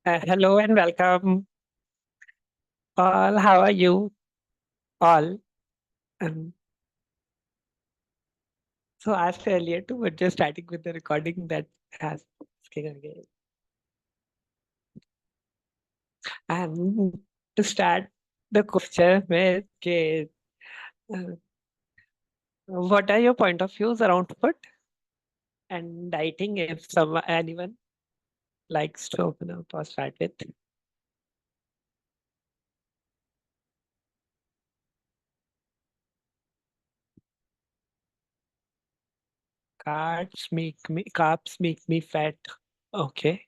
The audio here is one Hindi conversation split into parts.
Hello and welcome all. How are you all? Um, so asked earlier too, but just starting with the recording that has asking again. And to start the question with, okay, uh, what are your point of views around food and dieting? If anyone likes to open up or start with, carbs make me fat. Okay,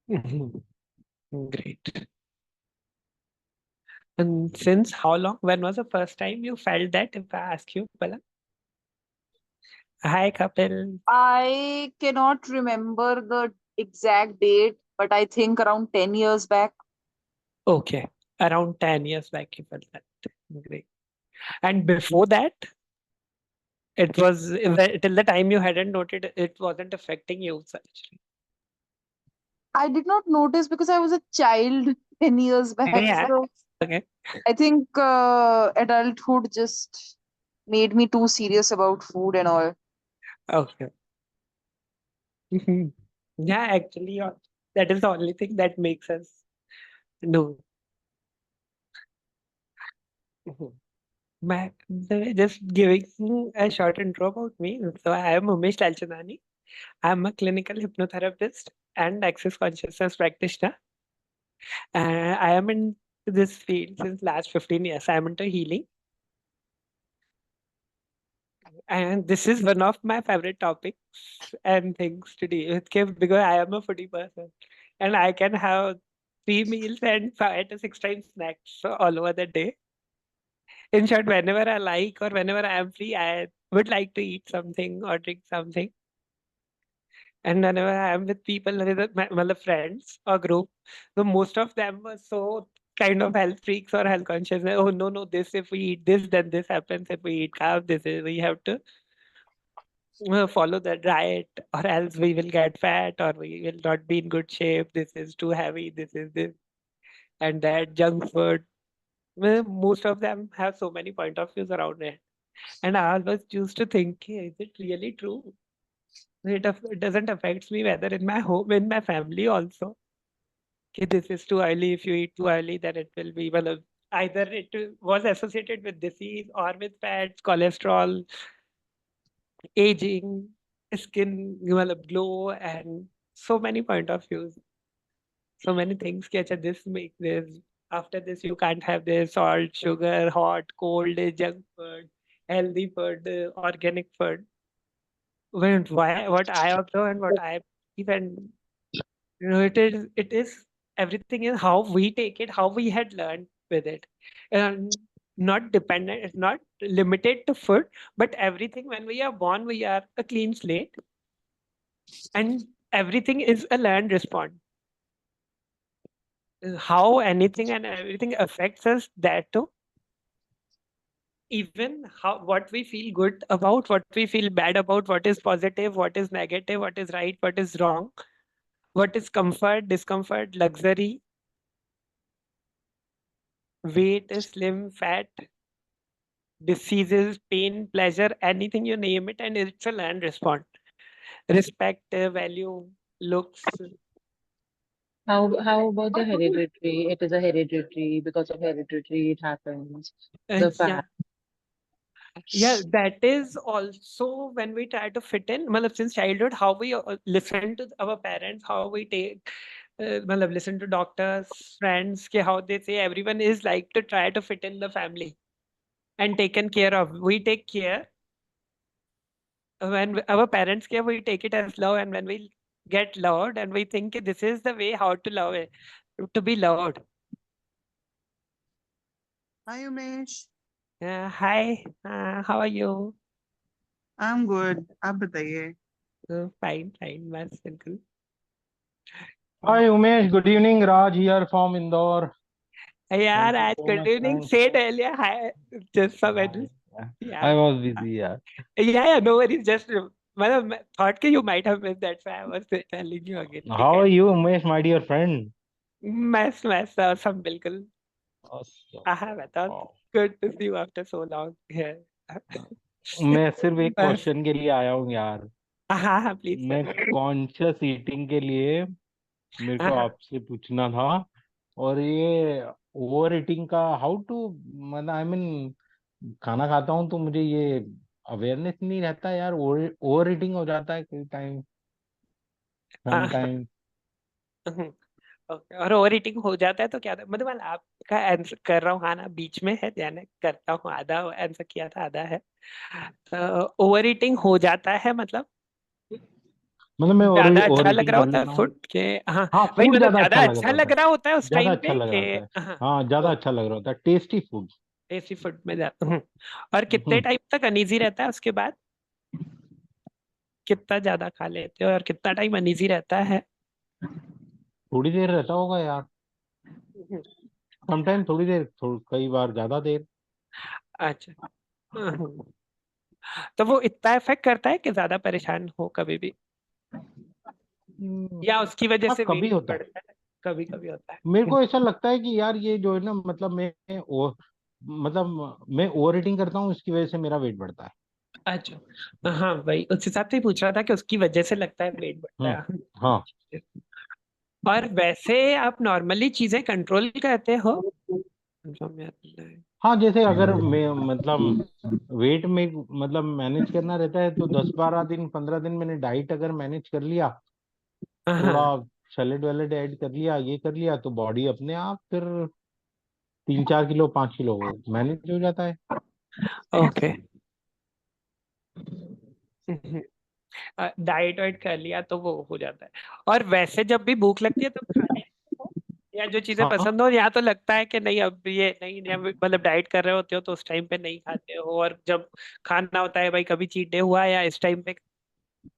Mhm. Great. And since how long? When was the first time you felt that? If I ask you, Pala. Hi, Kapil. I cannot remember the exact date, but I think around 10 years back. Okay, around 10 years back you felt that. Great. And before that, it was till the time you hadn't noted it wasn't affecting you actually. I did not notice because I was a child 10 years back. Yeah. So Okay. I think adulthood just made me too serious about food and all. Okay. Yeah, actually, that is the only thing that makes us do. Mhm. Just giving a short intro about me. So I am Umesh Lalchandani. I'm a clinical hypnotherapist and access consciousness practitioner. I am in this field since last 15 years. I'm into healing. And this is one of my favorite topics and things to deal with because I am a foodie person. And I can have 3 meals and 5 to 6 times snacks all over the day. In short, whenever I like or whenever I am free, I would like to eat something or drink something. And whenever I am with people, with my friends or group, so most of them were so kind of health freaks or health conscious. Oh no, no, this if we eat this, then this happens. If we eat carb, this is we have to follow the diet, or else we will get fat, or we will not be in good shape. This is too heavy. This is this and that junk food. Well, most of them have so many point of views around it, and I always used to think, "Hey, is it really true? It doesn't affect me whether in my home, in my family also. Okay, this is too early. If you eat too early, then it will be well, either it was associated with disease or with fats, cholesterol, aging, skin well, glow, and so many point of views. So many things. Catch this make this. After this, you can't have this salt, sugar, hot, cold, junk food, healthy food, organic food. When why what I observe and what I even it is everything is how we take it, how we had learned with it. And not dependent, it's not limited to food, but everything when we are born, we are a clean slate and everything is a learned response. How anything and everything affects us that too. Even how what we feel good about, what we feel bad about, what is positive, what is negative, what is right, what is wrong, what is comfort, discomfort, luxury, weight, slim, fat, diseases, pain, pleasure, anything you name it, and it's a learned response. Respect, value, looks. How about the hereditary? It is a hereditary because of hereditary it happens. The Yeah, fact. yeah, that is also when we try to fit in. Matlab, since childhood, how we listen to our parents, how we take, matlab, listen to doctors, friends, how they say everyone is like to try to fit in the family and taken care of. We take care when our parents care, we take it as love, and when we get loved, and we think this is the way how to love it, to be loved. Hi Umesh, Hi, how are you? I'm good. आप बताइए? Fine, fine, बस बिल्कुल. Hi Umesh, good evening. Raj here from Indore. यार Thank you आज so good much. evening, Thanks. said earlier hi, just some Hi. Yeah. yeah, I was busy. Yeah. yeah, no worries, just मतलब मैं thought कि you might have missed that, so I was telling you again. ठीक How है? are you, Umesh, my dear friend? मैं सब बिल्कुल। Awesome. हाँ बताओ। Wow. Good to see you after so long. Yeah. मैं सिर्फ एक बस। क्वेश्चन के लिए आया हूँ यार। हाँ प्लीज मैं सर। कॉन्शियस ईटिंग के लिए मेरे को हाँ आपसे पूछना था। और ये ओवर ईटिंग का हाउ टू, मतलब आई मीन खाना खाता हूँ तो मुझे ये अवेयरनेस नहीं रहता यार, ओवर ईटिंग हो जाता है कोई टाइम, सम टाइम। ओके। और ओवर ईटिंग हो जाता है तो क्या होता है? मतलब मैं आपका आंसर कर रहा हूँ, हाँ ना, बीच में है, ध्यान है, करता हूँ, आधा आंसर किया था, आधा है। ओवर ईटिंग हो जाता है मतलब मतलब मैं ज्यादा ओवर अच्छा लग ईटिंग रहा कर होता है लेता हूँ। फूड के। हाँ हाँ, वही, फूड मतलब ज्यादा ज्यादा अच्छा लग अच्छा रहा होता लग है, रहा होता है उस ज्यादा टाइम अच्छा पे लग रहा के। होता है। हाँ हाँ, ज्यादा अच्छा लग रहा होता है, टेस्टी फूड। टेस्टी फूड में जाता हूँ। और कितने टाइम तक अनईजी रहता है उसके बाद? कितना ज्यादा खा लेते हो और कितना टाइम अनईजी रहता है? थोड़ी देर रहता होगा यार, समटाइम थोड़ी देर, कई बार ज्यादा देर। अच्छा। तो वो इतना इफेक्ट करता है कि ज्यादा परेशान हो कभी भी, हम्म, या उसकी वजह हाँ से कभी वेट होता है। बढ़ता है? कभी कभी होता मेरे है। को ऐसा लगता है कि यार ये जो है ना, मतलब मैं ओवर ईटिंग करता हूँ, इसकी वजह से मेरा वेट बढ़ता है। अच्छा हाँ भाई, उस हिसाब से ही पूछ रहा था कि उसकी वजह से लगता है वेट बढ़ता हम्म। है। हाँ। और वैसे आप नॉर्मली चीजें कंट्रोल करते हो? जो मैं- हाँ, जैसे अगर मैं मतलब वेट में मतलब मैनेज करना रहता है तो 10-12 दिन 15 दिन मैंने डाइट अगर मैनेज कर लिया, थोड़ा हाँ सैलेड वैलेड ऐड कर लिया, ये कर लिया, तो बॉडी अपने आप फिर 3-4 किलो 5 किलो मैनेज हो जाता है। ओके। डाइट वाइट कर लिया तो वो हो जाता है। और वैसे जब भी भूख लगती है तो खाने को, या जो चीजें हाँ, पसंद हो, या तो लगता है कि नहीं अब ये नहीं नहीं, मतलब डाइट कर रहे होते हो तो उस टाइम पे नहीं खाते हो, और जब खाना होता है भाई कभी चीट डे हुआ या इस टाइम पे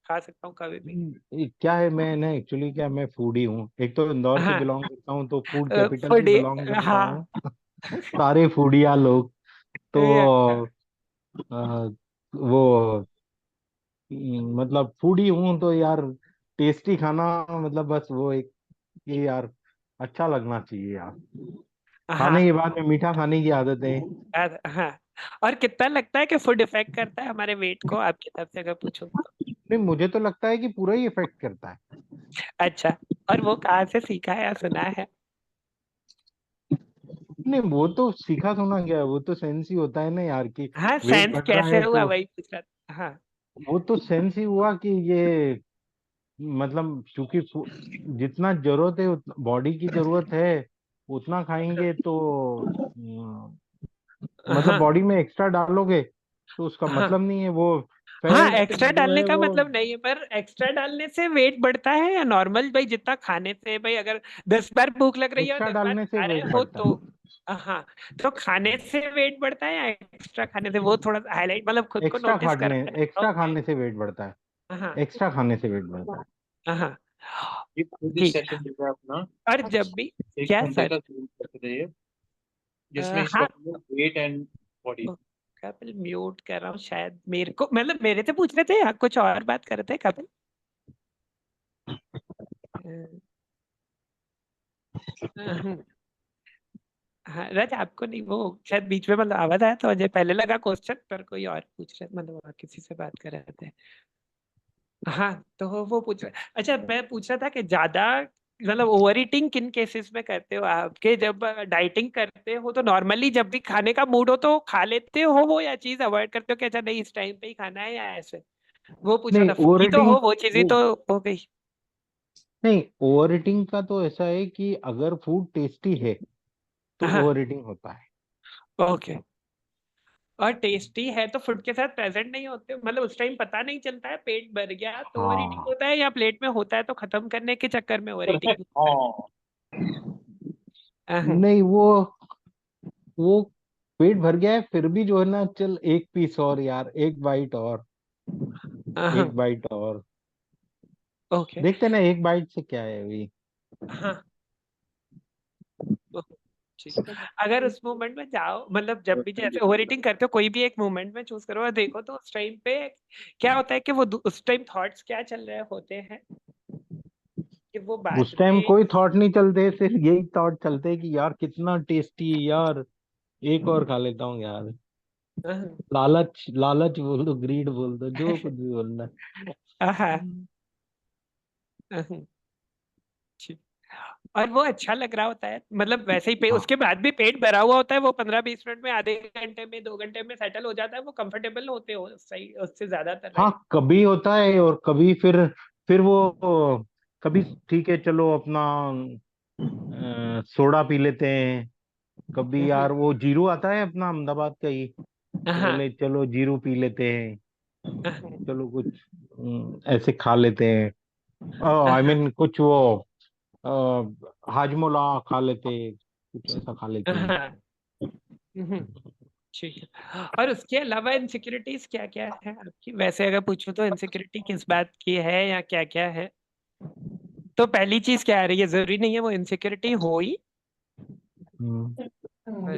खा सकता हूँ कभी भी। ये क्या है, मैं ना एक्चुअली क्या, मैं फूडी हूँ, एक तो इंदौर से हाँ बिलोंग करता हूँ तो फूड कैपिटल से फूडी। बिलोंग करता हाँ। हूँ। सारे फूडिया लोग ये अच्छा। तो वो मतलब फूडी हूँ तो यार, टेस्टी खाना, मतलब बस वो एक, ये यार अच्छा लगना चाहिए यार। खाने हाँ के बाद में मीठा खाने की आदत है। हाँ। और कितना लगता है कि फूड इफेक्ट करता है हमारे वेट को, आपकी तरफ से अगर पूछूं तो? नहीं, मुझे तो लगता है कि पूरा ही इफेक्ट करता है। अच्छा। और वो कहाँ से सीखा है या सुना है? नहीं, वो तो सीखा सुना गया है, वो तो सेंस ही होता है ना यार कि हाँ वेट सेंस बढ़ रहा कैसे है हुआ तो वही पूछ रहा था। हाँ वो तो सेंस ही हुआ कि ये मतलब क्योंकि जितना जरूरत है, बॉडी की जरूरत है उतना खाएंगे तो मतलब हाँ बॉडी में एक्स्ट्रा डालोगे तो उसका हाँ। मतलब नहीं है वो हाँ फैट एक्स्ट्रा जो डालने है का वो। मतलब नहीं है, पर एक्स्ट्रा डालने से वेट बढ़ता है या नॉर्मल भाई जितना खाने से, भाई अगर 10 बार भूख लग रही है और एक्स्ट्रा 10 बार डालने से खा रहे वेट हो बढ़ता तो? है। हाँ। तो खाने से वेट बढ़ता है या एक्स्ट्रा खाने से? वो थोड़ा हाईलाइट, मतलब खुद को एक्स्ट्रा नोटिस खाने करना है। Extra okay. खाने से वेट बढ़ता है। हाँ एक्स्ट्रा खाने से वेट बढ़ता है। हाँ। ये खुद ही ठीक है। सेशन देगा अपना और जब भी, 1 घंटे सर? का जूम करके रहिए जिसमें इसका हाँ weight and body. Kapil mute कर रहा हूँ शायद, मेरे को मतलब मेरे से पूछ रहे थे या कुछ और बात कर रहे थे कपिल? अ, हाँ रज आपको नहीं, वो शायद बीच में मतलब आवाज आया तो मुझे पहले लगा क्वेश्चन, पर कोई और पूछ रहे, मतलब और किसी से बात कर रहे थे। हाँ तो वो पूछ रहे, अच्छा मैं पूछ रहा था कि ज्यादा मतलब ओवर ईटिंग किन केसेस में करते हो आपके? जब डाइटिंग करते हो तो नॉर्मली जब भी खाने का मूड हो तो खा लेते हो वो, या चीज अवॉइड करते हो कि अच्छा नहीं इस टाइम पे ही खाना है, या ऐसे? वो पूछ रहा नहीं, था, ओवर फूडी तो ईटिंग हो, वो चीजें तो हो गई। नहीं, ओवर ईटिंग का तो ऐसा है कि अगर फूड टेस्टी है तो हाँ ओवर ईटिंग होता है। ओके। और टेस्टी है तो फूड के साथ प्रेजेंट नहीं होते, मतलब उस टाइम पता नहीं चलता है, पेट भर गया तो ओवर ईटिंग हाँ। होता है, या प्लेट में होता है तो खत्म करने के चक्कर में ओवर ईटिंग होता हाँ, है? नहीं, वो पेट भर गया है फिर भी जो है ना, चल एक पीस और यार, एक बाइट और, हाँ एक बाइट और, ओके। देखते ना एक बाइट से क्या है अभी। हाँ ठीक। अगर उस मोमेंट में जाओ, मतलब जब भी जैसे ओवर ईटिंग करते हो, कोई भी एक मोमेंट में चूज करो और देखो, तो उस टाइम पे क्या होता है कि वो उस टाइम थॉट्स क्या चल रहे होते हैं कि वो बाद उस टाइम में कोई थॉट नहीं चलते, सिर्फ यही थॉट चलते हैं कि यार कितना टेस्टी है यार, एक और खा लेता हूँ यार। लालच, लालच बोल दो, ग्रीड बोल दो, जो कुछ भी बोलना है। हाँ, ठीक। और वो अच्छा लग रहा होता है, मतलब वैसे ही हाँ उसके बाद भी पेट भरा हुआ होता है, वो 15-20 मिनट में, आधे घंटे में, 2 घंटे में सेटल हो जाता है, वो कंफर्टेबल होते हो सही उससे ज्यादातर, हाँ, राइट? कभी होता है और कभी फिर वो कभी ठीक है चलो अपना सोडा पी लेते हैं। कभी यार वो जीरो आता है अपना अहमदाबाद का ही, तो हाँ, बोले चलो जीरो पी लेते हैं, हाँ, चलो कुछ ऐसे खा लेते हैं। आई मीन कुछ वो हाजमोला खा लेते हैं, कुछ ऐसा खा लेते हैं। हाँ, ठीक है। और उसके अलावा इनसिक्योरिटीज क्या क्या है आपकी, वैसे अगर पूछूं तो इनसिक्योरिटी किस बात की है या क्या क्या है? तो पहली चीज क्या आ रही है, जरूरी नहीं है वो इनसिक्योरिटी हो ही। हम्म, हाँ,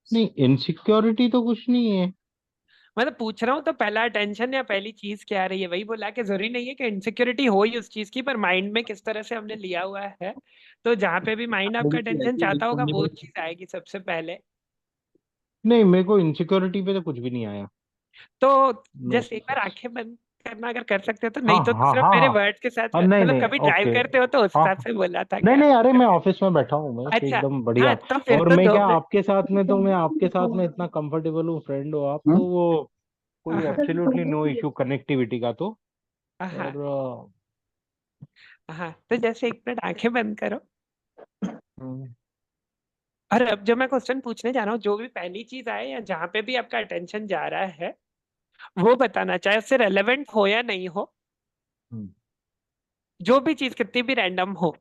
नहीं इनसिक्योरिटी तो कुछ नहीं है। मतलब पूछ रहा हूँ, तो पहला अटेंशन या पहली चीज क्या आ रही है, वही बोला कि जरूरी नहीं है कि इनसिक्योरिटी हो ही उस चीज की, पर माइंड में किस तरह से हमने लिया हुआ है। तो जहाँ पे भी माइंड आपका अटेंशन चाहता होगा, वो चीज आएगी सबसे पहले। नहीं, मेरे को इनसिक्योरिटी पे तो कुछ भी नहीं आया। तो नो। जस्ट एक बार आंखें बंद करना अगर कर सकते हो तो, हाँ नहीं तो हाँ सिर्फ हाँ मेरे हाँ वर्ड्स के साथ नहीं मतलब नहीं, कभी ड्राइव ओके। करते हो तो उस हाँ हिसाब से बोला था नहीं क्या? नहीं, अरे मैं ऑफिस में बैठा हूँ, मैं अच्छा, एकदम हाँ, बढ़िया। तो फिर और तो मैं दो क्या में। आपके साथ में, तो मैं आपके साथ में इतना कंफर्टेबल हूँ, फ्रेंड हो आप, तो वो कोई हाँ, एब्सोल्युटली नो इशू कनेक्टिविटी का तो। हाँ, और हाँ, तो जैसे एक मिनट आंखें बंद करो। हम्म, और अब जो मैं क्वेश्चन पूछने जा रहा हूँ, जो भी पहली चीज आए या जहाँ पे भी आपका अटेंशन जा रहा है, वो बताना, चाहे उससे रेलेवेंट हो या नहीं हो, हम्म, जो भी चीज कितनी भी रैंडम हो,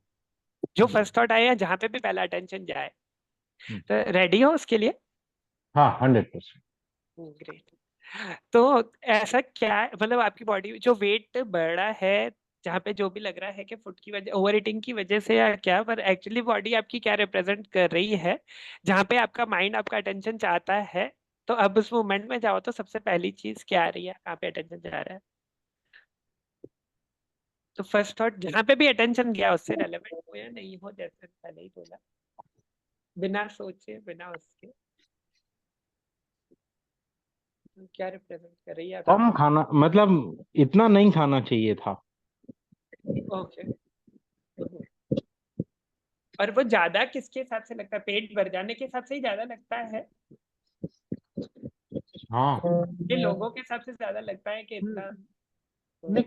जो फर्स्ट थॉट आए या जहाँ पे भी पहला अटेंशन जाए, हम्म। तो रेडी हो उसके लिए? हाँ 100%। ग्रेट। तो ऐसा क्या, मतलब आपकी बॉडी जो वेट बढ़ रहा है, जहाँ पे जो भी लग रहा है कि फूड की वजह, ओवर ईटिंग की वजह से या क्या, पर एक्चुअली बॉडी आपकी क्या रिप्रेजेंट कर रही है, जहाँ पे आपका माइंड आपका अटेंशन चाहता है, तो अब उस मोमेंट में जाओ तो सबसे पहली चीज क्या आ रही है, कहाँ पे अटेंशन जा रहा है? तो फर्स्ट थॉट जहाँ पे भी अटेंशन गया, उससे रेलेवेंट हो या नहीं हो, जैसे पहले ही बोला, बिना सोचे बिना उसके, तो क्या रिप्रेजेंट कर रही है कम आपकी? खाना, मतलब इतना नहीं खाना चाहिए था। ओके। और वो ज्यादा किसके हिसाब से लगता है, पेट भर जाने के हिसाब से ही ज्यादा लगता है हाँ कि लोगों के हिसाब से ज्यादा लगता है कि इतना? नहीं,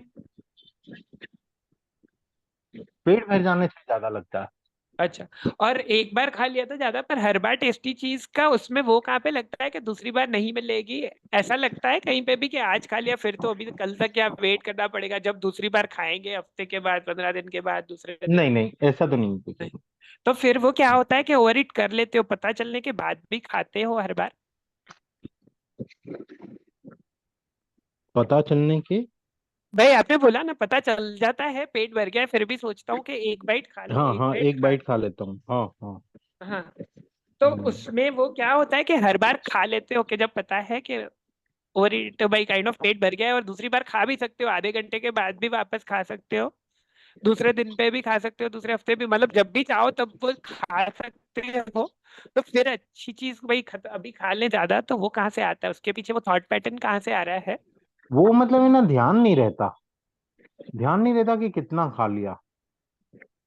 पेट भर जाने से ज्यादा लगता है। अच्छा। और एक बार खा लिया तो ज्यादा, पर हर बार टेस्टी चीज का उसमें वो कहाँ पे लगता है कि दूसरी बार नहीं मिलेगी? ऐसा लगता है कहीं पे भी कि आज खा लिया फिर तो अभी कल तक क्या वेट करना पड़ेगा, जब दूसरी बार खाएंगे हफ्ते के बाद, 15 दिन के बाद, दूसरे दिन? नहीं नहीं, ऐसा तो नहीं कुछ। नहीं। तो फिर वो क्या होता है कि ओवर ईट कर लेते हो, पता चलने के बाद भी खाते हो हर बार? पता चलने के। भाई आपने बोला ना, पता चल जाता है पेट भर गया है, फिर भी सोचता हूँ कि एक बाइट खा लो, हाँ एक हाँ, बाइट एक खा बाइट खा लो। लेता हूँ, हाँ हाँ। हाँ, तो हम्म, उसमें वो क्या होता है कि हर बार खा लेते हो कि जब पता है कि overeat by kind of पेट भर गया है, और दूसरी बार खा भी सकते हो, आधे घंटे के बाद भी वापस खा सकते हो, दूसरे दिन पे भी खा सकते हो, दूसरे हफ्ते भी, मतलब जब भी चाहो तब वो खा सकते हो। तो फिर अच्छी चीज भाई अभी खा लें ज्यादा, तो वो कहाँ से आता है, उसके पीछे वो थॉट पैटर्न कहाँ से आ रहा है? वो मतलब है ना, ध्यान नहीं रहता, ध्यान नहीं रहता कि कितना खा लिया।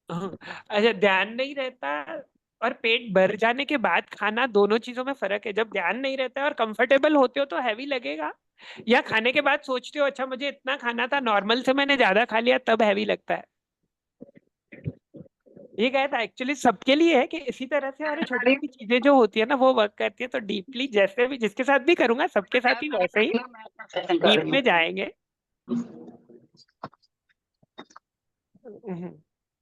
हाँ, अच्छा, ध्यान नहीं रहता और पेट भर जाने के बाद खाना, दोनों चीजों में फर्क है। जब ध्यान नहीं रहता है और कंफर्टेबल होते हो तो हैवी लगेगा, या खाने के बाद सोचते हो अच्छा मुझे इतना खाना था, नॉर्मल से मैंने ज्यादा खा लिया, तब हैवी लगता है? ये कहा था एक्चुअली सबके लिए है कि इसी तरह से, और छोटी छोटी चीजें जो होती है ना वो वर्क करती है, तो डीपली जैसे भी जिसके साथ भी करूंगा सबके साथ ही वैसे ही डीप में जाएंगे। हम्म।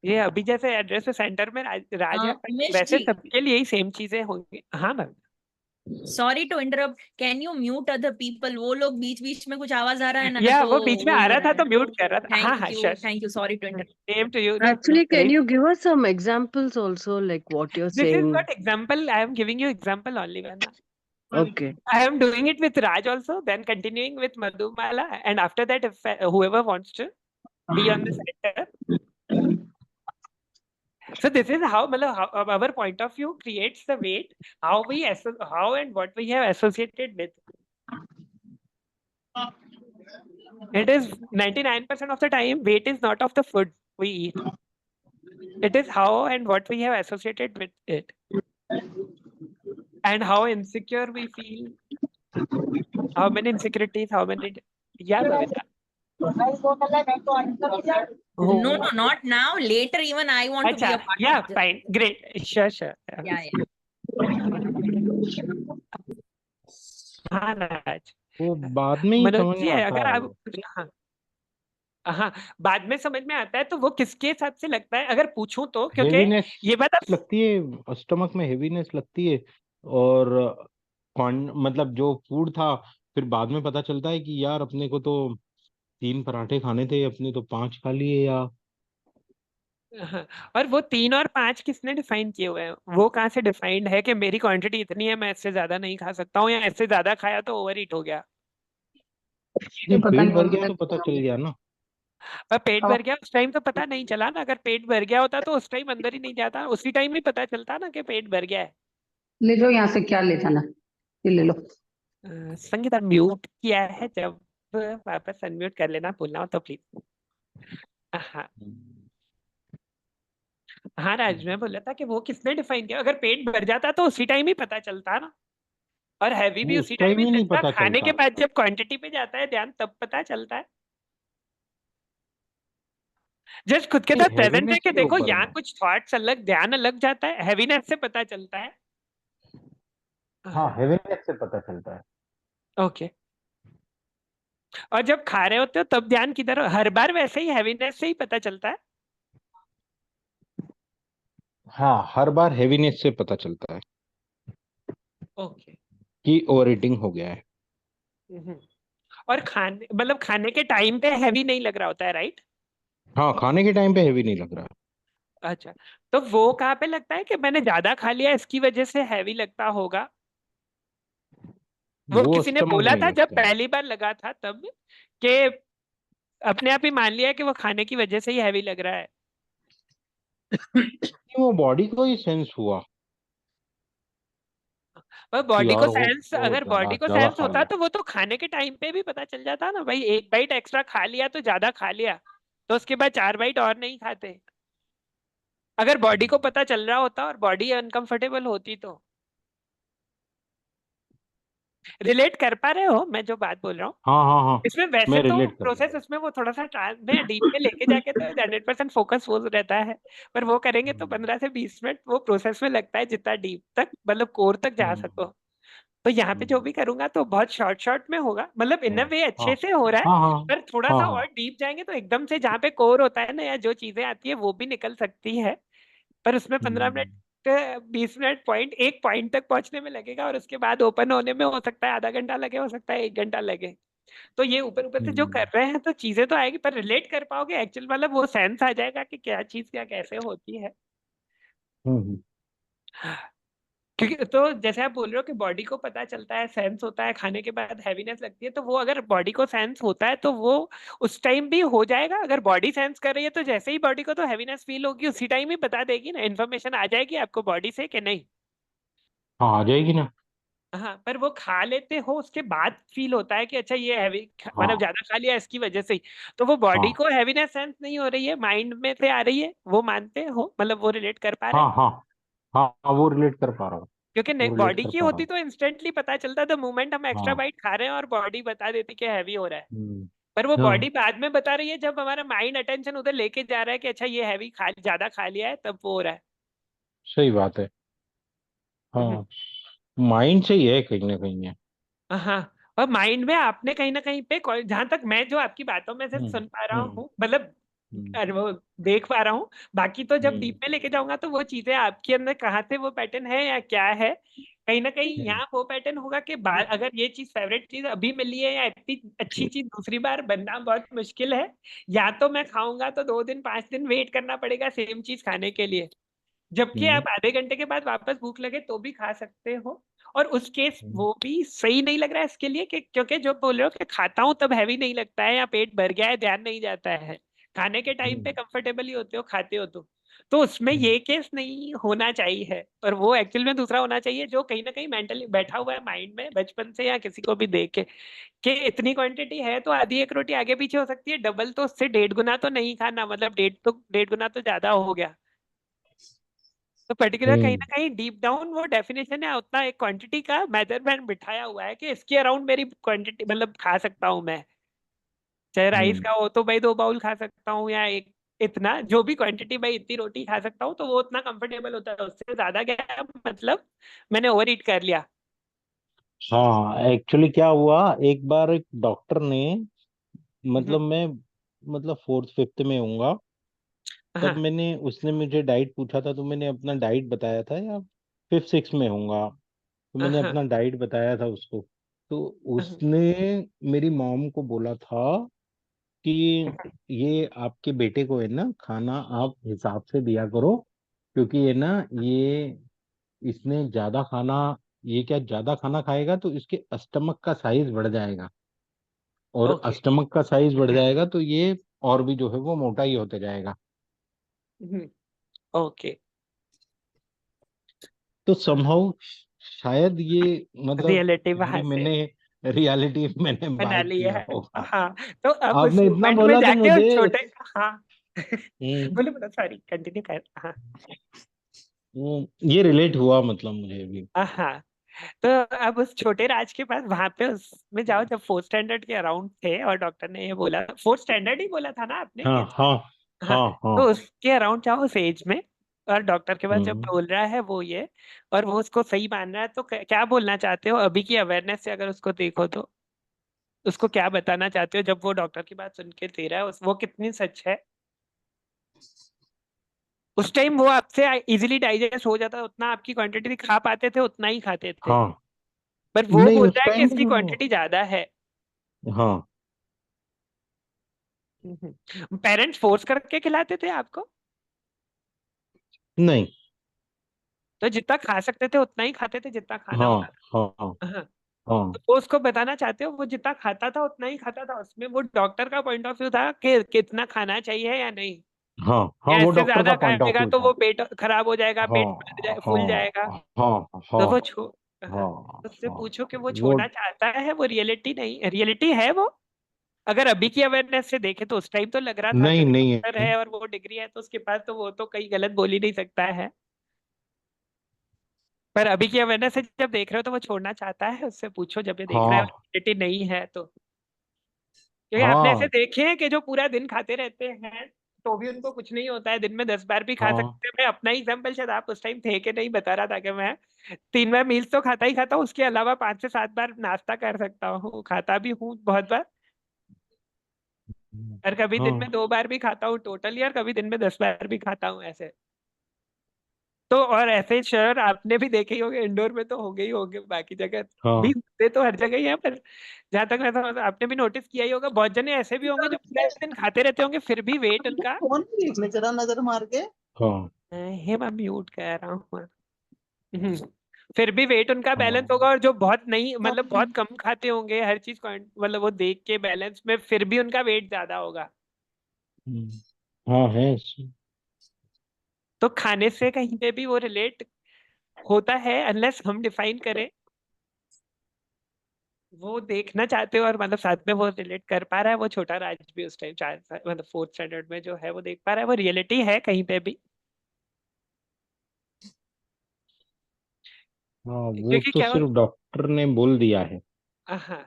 ये अभी जैसे एड्रेस पे सेंटर में राज है, वैसे सबके लिए ही सेम चीजें होंगी। हाँ ma'am. Sorry to interrupt, can you mute other people? वो लोग बीच बीच में कुछ आवाज आ रहा है ना, या तो वो बीच में वो आ हो रहा रहा था तो है। म्यूट कर रहा था। हाँ हाँ sure, thank you, sorry to interrupt. Same to you. No Actually, can worries. you give us some examples also, like what you're This is saying? what example I am giving you example only, Vanna. Okay. I am doing it with Raj also, then continuing with Madhumala, and after that, if whoever wants to be on the center. So this is how, matlab, how our point of view creates the weight, how we how and what we have associated with. It is 99% of the time weight is not of the food we eat. It is how and what we have associated with it, and how insecure we feel. How many insecurities? How many? Yeah, Bhavita. No, not now. Later, even I want to be a Acha, part yeah, of this. fine, great, sure. Yeah. हाँ राज, वो बाद में ही मनोज समझ जी, में आता अगर है। आप हाँ बाद में समझ में आता है तो वो किसके हिसाब से लगता है अगर पूछूं तो, क्योंकि हेवीनेस ये बात आप लगती है, स्टमक में हेवीनेस लगती है, और मतलब जो फूड था फिर बाद में पता चलता है कि यार अपने को तो 3 पराठे खाने थे, अपने तो 5 खा लिए या। हाँ, और वो 3 और 5 किसने डिफाइन किए हुए हैं? वो कहाँ से डिफाइंड है कि मेरी क्वांटिटी इतनी है, मैं इससे ज्यादा नहीं खा सकता हूँ, या इससे ज्यादा खाया तो ओवर ईट हो गया? नहीं, पेट भर गया तो पता चल गया ना। पर पेट भर गया उस टाइम तो पता नहीं चला ना। अगर पेट भर गया होता तो उस टाइम अंदर ही नहीं जाता, उसी टाइम ही पता चलता ना कि पेट भर गया है। ले लो यहाँ से, क्या ले जाना, ये ले लो। संगीता म्यूट किया है, जब वापस अनम्यूट कर लेना भूलना हो तो प्लीज। हाँ हाँ राज, मैं बोला था कि वो किसने डिफाइन किया? अगर पेट भर जाता तो उसी टाइम ही पता चलता ना, और हैवी भी वो उसी उस टाइम टाइम ही ही नहीं लगता। पता खाने चलता। के बाद जब क्वांटिटी पे जाता है ध्यान तब पता चलता है। जस्ट खुद के नहीं, साथ प्रेजेंट है हेवीनेस कि के देखो ऊपर यहाँ में। कुछ थॉट्स अलग, ध्यान अलग जाता है, हैवीनेस से पता चलता है। हाँ, हेवीनेस से पता चलता है। ओके। और जब खा रहे होते हो तब ध्यान किधर हो? हर बार वैसे ही हैवीनेस से ही पता चलता है? हाँ, हर बार हेवीनेस से पता चलता है ओके। कि ओवर ईटिंग हो गया है। और खाने मतलब खाने के टाइम पे हैवी नहीं लग रहा होता है, राइट? हाँ, खाने के टाइम पे हेवी नहीं लग रहा है। अच्छा, तो वो कहाँ पे लगता है कि मैंने ज्यादा खा लिया इसकी वजह से हैवी लगता होगा? वो वो किसी ने स्टमक बोला में ही था जब लगता है। पहली बार लगा था तब, कि अपने आप ही मान लिया कि वो खाने की वजह से ही हैवी लग रहा है? वो बॉडी को ही सेंस हुआ पर कि बॉडी को यार सेंस, वो अगर ज्यादा बॉडी को ज्यादा सेंस खा होता लिया। तो वो तो खाने के टाइम पे भी पता चल जाता ना भाई। एक बाइट एक्स्ट्रा खा लिया तो ज्यादा खा लिया, तो उसके बाद 4 बाइट और नहीं खाते। अगर बॉडी को पता चल रहा होता और बॉडी अनकंफर्टेबल होती तो। रिलेट कर पा रहे हो मैं जो बात बोल रहा हूँ? हाँ हाँ हाँ, इसमें वैसे मैं तो रिलेट कर रहा प्रोसेस, उसमें वो थोड़ा सा में डीप में लेके जाके तो 100% फोकस वो रहता है, पर वो करेंगे तो हूँ। 15 से 20 मिनट वो प्रोसेस में लगता है, जितना डीप तक मतलब कोर तक जा सको। तो यहाँ पे जो भी करूंगा तो बहुत शॉर्ट में होगा, मतलब इन अ वे अच्छे से हो रहा है। हाँ हाँ पर थोड़ा हाँ सा हाँ। और डीप जाएंगे तो एकदम से जहाँ पे कोर होता है ना, या जो चीजें आती है वो भी निकल सकती है। पर उसमें 15 मिनट 20 मिनट एक पॉइंट तक पहुंचने में लगेगा, और उसके बाद ओपन होने में हो सकता है आधा घंटा लगे, हो सकता है 1 घंटा लगे। तो ये ऊपर ऊपर से जो कर रहे हैं तो चीजें तो आएगी, पर रिलेट कर पाओगे एक्चुअल, मतलब वो सेंस आ जाएगा कि क्या चीज क्या कैसे होती है। क्योंकि तो जैसे आप बोल रहे हो कि बॉडी को पता चलता है, सेंस होता है, खाने के बाद हैवीनेस लगती है, तो वो अगर बॉडी को सेंस होता है तो वो उस टाइम भी हो जाएगा। अगर बॉडी सेंस कर रही है तो जैसे ही बॉडी को तो हैवीनेस फील होगी उसी टाइम ही बता देगी ना, इन्फॉर्मेशन आ जाएगी आपको बॉडी से कि नहीं? हाँ, आ जाएगी ना। हाँ, पर वो खा लेते हो उसके बाद फील होता है कि अच्छा ये हैवी, मतलब हाँ ज्यादा खा लिया इसकी वजह से ही, तो वो बॉडी हाँ को हैवीनेस सेंस नहीं हो रही है, माइंड में से आ रही है, वो मानते हो? मतलब वो रिलेट कर पा रहे हाँ हैं? हाँ हाँ, वो रिलेट कर पा रहा हूँ। क्योंकि वो रिलेट बॉडी कर की पा रहा होती हूँ। तो इंस्टेंटली पता चलता, द मोमेंट हम एक्स्ट्रा हाँ। बाइट खा रहे हैं और बॉडी बता देती कि हैवी हो रहा है। पर वो हाँ, बॉडी बाद में बता रही है जब हमारा माइंड अटेंशन उधर लेके जा रहा है कि अच्छा ये हैवी ज्यादा खा लिया है, तब वो हो रहा है। सही बात है। हाँ, माइंड से ही है कहीं ना कहीं है। हाँ, और माइंड में आपने कहीं ना कहीं पे जहां तक मैं जो आपकी बातों में से सुन पा रहा हूँ, मतलब वो देख पा रहा हूँ, बाकी तो जब डीप में लेके जाऊंगा तो वो चीजें आपके अंदर कहाँ से वो पैटर्न है या क्या है, कहीं ना कहीं हम्म, यहाँ वो पैटर्न होगा कि बार अगर ये चीज फेवरेट चीज अभी मिली है या इतनी अच्छी चीज दूसरी बार बनना बहुत मुश्किल है, या तो मैं खाऊंगा तो 2 दिन 5 दिन वेट करना पड़ेगा सेम चीज खाने के लिए, जबकि हम्म, आप आधे घंटे के बाद वापस भूख लगे तो भी खा सकते हो। और उस केस हम्म, वो भी सही नहीं लग रहा है इसके लिए कि क्योंकि जो बोल रहे हो कि खाता हूं तब हैवी नहीं लगता है या पेट भर गया है ध्यान नहीं जाता है, खाने के टाइम पे कंफर्टेबल ही होते हो खाते हो तो उसमें हम्म, ये केस नहीं होना चाहिए। और वो एक्चुअल में दूसरा होना चाहिए जो कहीं ना कहीं मेंटली बैठा हुआ है माइंड में बचपन से या किसी को भी देख के कि इतनी क्वांटिटी है तो आधी एक रोटी आगे पीछे हो सकती है, डबल तो उससे 1.5 गुना तो नहीं खाना, मतलब 1.5 गुना तो ज्यादा हो गया। तो पर्टिकुलर कहीं हम्म, ना कहीं डीप डाउन वो डेफिनेशन है उतना एक क्वांटिटी का मेजरमेंट बिठाया हुआ है कि इसके अराउंड मेरी क्वांटिटी मतलब खा सकता हूँ मैं, चाहे राइस हम्म। का हो तो भाई 2 बाउल खा सकता हूँ या एक, इतना जो भी क्वांटिटी भाई इतनी रोटी खा सकता हूँ तो वो उतना कंफर्टेबल होता है, उससे ज्यादा क्या मतलब मैंने ओवर ईट कर लिया। हाँ, एक्चुअली क्या हुआ, एक बार एक डॉक्टर ने, हम्म, मतलब मैं, मतलब फोर्थ फिफ्थ में हूँगा, तब हाँ मैंने, उसने मुझे डाइट पूछा था तो मैंने अपना डाइट बताया था, या फिफ्थ सिक्स में हूँगा, तो मैंने हाँ अपना डाइट बताया था उसको। तो हाँ, उसने मेरी मॉम को बोला था कि ये आपके बेटे को है ना खाना आप हिसाब से दिया करो, क्योंकि ये ना, ये इसने ज्यादा खाना, ये क्या ज्यादा खाना खाएगा तो इसके स्टमक का साइज बढ़ जाएगा, और ओके। स्टमक का साइज बढ़ जाएगा तो ये और भी जो है वो मोटा ही होते जाएगा। ओके। तो समहाउ शायद ये, मतलब रियलिटी ये वहां से मैंने रियलिटी मैंने बना बाइट ली किया है। होगा। हाँ, तो अब उस आपने इतना मोमेंट में बोला तो जाके मुझे, उस छोटे, हाँ हम्म, बोलो बोलो, सॉरी कंटिन्यू कर, हाँ ये रिलेट हुआ मतलब मुझे भी। हाँ। तो अब उस छोटे राज के पास वहां पे उसमें जाओ जब 4th स्टैंडर्ड के अराउंड थे और डॉक्टर ने ये बोला, 4th स्टैंडर्ड ही बोला था ना आपने हाँ, कि, हाँ, हाँ, हाँ, हाँ। तो उसके अराउंड जाओ उस एज में, और डॉक्टर के पास जब हम्म। बोल रहा है वो ये, और वो उसको सही मान रहा है तो क्या बोलना चाहते हो अभी की अवेयरनेस से अगर उसको देखो तो उसको क्या बताना चाहते हो जब वो डॉक्टर की बात सुन के दे रहा है वो कितनी सच है। उस टाइम वो आपसे इजीली डाइजेस्ट हो जाता, उतना आपकी क्वांटिटी खा पाते थे उतना ही खाते थे, हाँ, पर वो नहीं उस बोलता है कि टाइम इसकी क्वांटिटी ज्यादा है। हाँ, पेरेंट्स फोर्स करके खिलाते थे आपको, नहीं, तो जितना खा सकते थे उतना ही खाते थे जितना खाना हाँ, होता हाँ, था, हाँ। हाँ, तो वो उसको बताना चाहते हो वो जितना खाता था उतना ही खाता था, उसमें वो डॉक्टर का पॉइंट ऑफ व्यू था कि कितना खाना चाहिए या नहीं, हाँ, हाँ, या वो इससे डॉक्टर का ज्यादा पॉइंट ऑफ खाएगा व्यू तो था। वो पेट खराब हो जाएगा, हाँ, पेट फूल हाँ, जाएगा। हाँ, तो हाँ, वो हाँ, हाँ, उससे हाँ, पूछो कि वो वो, छोड़ना चाहता है, वो रियलिटी नहीं, रियलिटी है वो। अगर अभी की अवेयरनेस से देखे तो उस टाइम तो लग रहा था नहीं, क्योंकि नहीं डॉक्टर है। है और वो डिग्री है तो उसके पास तो वो तो कहीं गलत बोल ही नहीं सकता है। पर अभी की अवेयरनेस से जब देख रहे हो तो वो छोड़ना चाहता है, उससे पूछो जब ये देख रहा है और हाँ, रियलिटी नहीं है तो, क्योंकि आपने ऐसे हाँ, देखे हैं कि जो पूरा दिन खाते रहते हैं तो भी उनको कुछ नहीं होता है, दिन में 10 बार भी खा हाँ, सकते हैं। मैं अपना एग्जाम्पल, शायद आप उस टाइम थे कि नहीं, बता रहा था कि मैं 3 बार मील्स तो खाता ही खाता हूँ, उसके अलावा 5 से 7 बार नाश्ता कर सकता हूँ, खाता भी हूँ बहुत बार, और कभी दिन हाँ, में 2 बार भी खाता हूँ टोटली, और कभी दिन में 10 बार भी खाता हूँ ऐसे। तो और ऐसे श्योर आपने भी देखे ही होंगे, इंडोर में तो होंगे ही होंगे, बाकी जगह भी हाँ, होते तो हर जगह ही है, पर जहां तक मैं समझ आपने भी नोटिस किया ही होगा बहुत जने ऐसे भी होंगे जो पूरा दिन खाते रहते होंगे फिर भी वेट उनका, फोन भी देख ले जरा नजर मार के। हाँ, हे मैं म्यूट कर रहा हूँ, हम्म, फिर भी वेट उनका बैलेंस हाँ, होगा, और जो बहुत नहीं मतलब बहुत कम खाते होंगे हर चीज मतलब वो देख के बैलेंस में फिर भी उनका वेट ज्यादा होगा। हम्म, हाँ है। तो खाने से कहीं पे भी वो रिलेट होता है अनलेस हम डिफाइन करें, वो देखना चाहते हो और मतलब साथ में वो रिलेट कर पा रहा है, वो छोटा राज भी उस टाइम 4 मतलब 4th स्टैंडर्ड में जो है वो देख पा रहा है, वो रियलिटी है कहीं पे भी। हाँ, वो क्योंकि तो क्या सिर्फ डॉक्टर ने बोल दिया है। हाँ,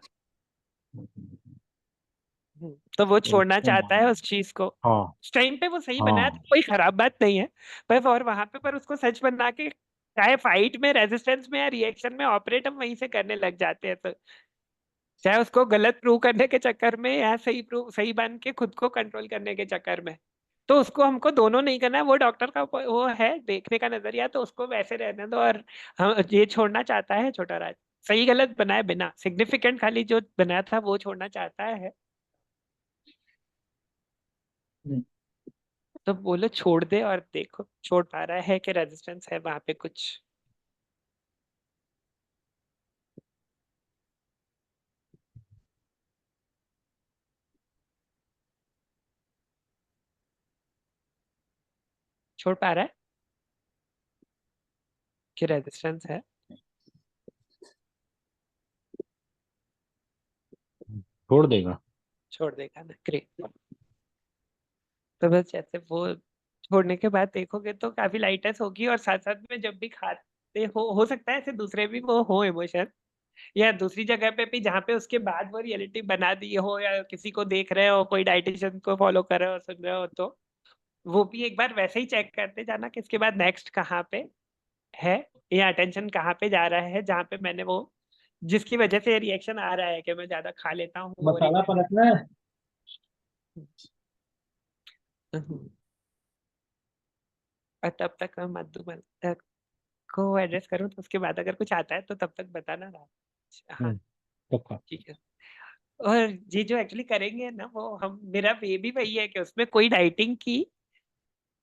तो वो छोड़ना उसको चाहता है मान, उस चीज को, हाँ, उस टाइम पे वो सही बनाया तो हाँ, कोई खराब बात नहीं है, पर और वहां पे पर उसको सच बना के चाहे फाइट में रेजिस्टेंस में या रिएक्शन में ऑपरेट हम वहीं से करने लग जाते हैं, तो चाहे उसको गलत प्रूव करने के चक्कर में या सही प्रूव सही बन के खुद को कंट्रोल करने के चक्कर में, तो उसको हमको दोनों नहीं करना है, वो डॉक्टर का वो है देखने का नजरिया, तो उसको वैसे रहने दो। और हम ये छोड़ना चाहता है छोटा राज, सही गलत बनाए बिना, सिग्निफिकेंट खाली जो बनाया था वो छोड़ना चाहता है। तो बोलो छोड़ दे, और देखो छोड़ पा रहा है कि रेजिस्टेंस है वहां पे कुछ। छोड़ पा रहा है कि रेजिस्टेंस है? छोड़ देगा। छोड़ देगा ना, ग्रेट। तो बस जैसे वो छोड़ने के बाद देखोगे तो काफी लाइटनेस होगी, और साथ साथ में जब भी खाते हो सकता है ऐसे दूसरे भी वो हो इमोशन, या दूसरी जगह पे भी जहाँ पे उसके बाद वो रियलिटी बना दी हो, या किसी को देख रहे हो, कोई डाइटिशियन को फॉलो कर रहे हो, सुन रहे हो, तो वो भी एक बार वैसे ही चेक करते जाना कि इसके बाद नेक्स्ट कहाँ पे है, या अटेंशन कहाँ पे जा रहा है, जहाँ पे मैंने वो जिसकी वजह से रिएक्शन आ रहा है कि मैं ज्यादा खा लेता हूँ, वो मसाला reaction- पलटना है। हम्म। और तब तक मैं मधुमल को एड्रेस करूँ, तो उसके बाद अगर कुछ आता है तो तब तक बताना ना। हाँ पक्का। ठीक है। और ये जो एक्चुअली करेंगे ना, वो हम मेरा वे भी वही है कि उसमें कोई डाइटिंग की,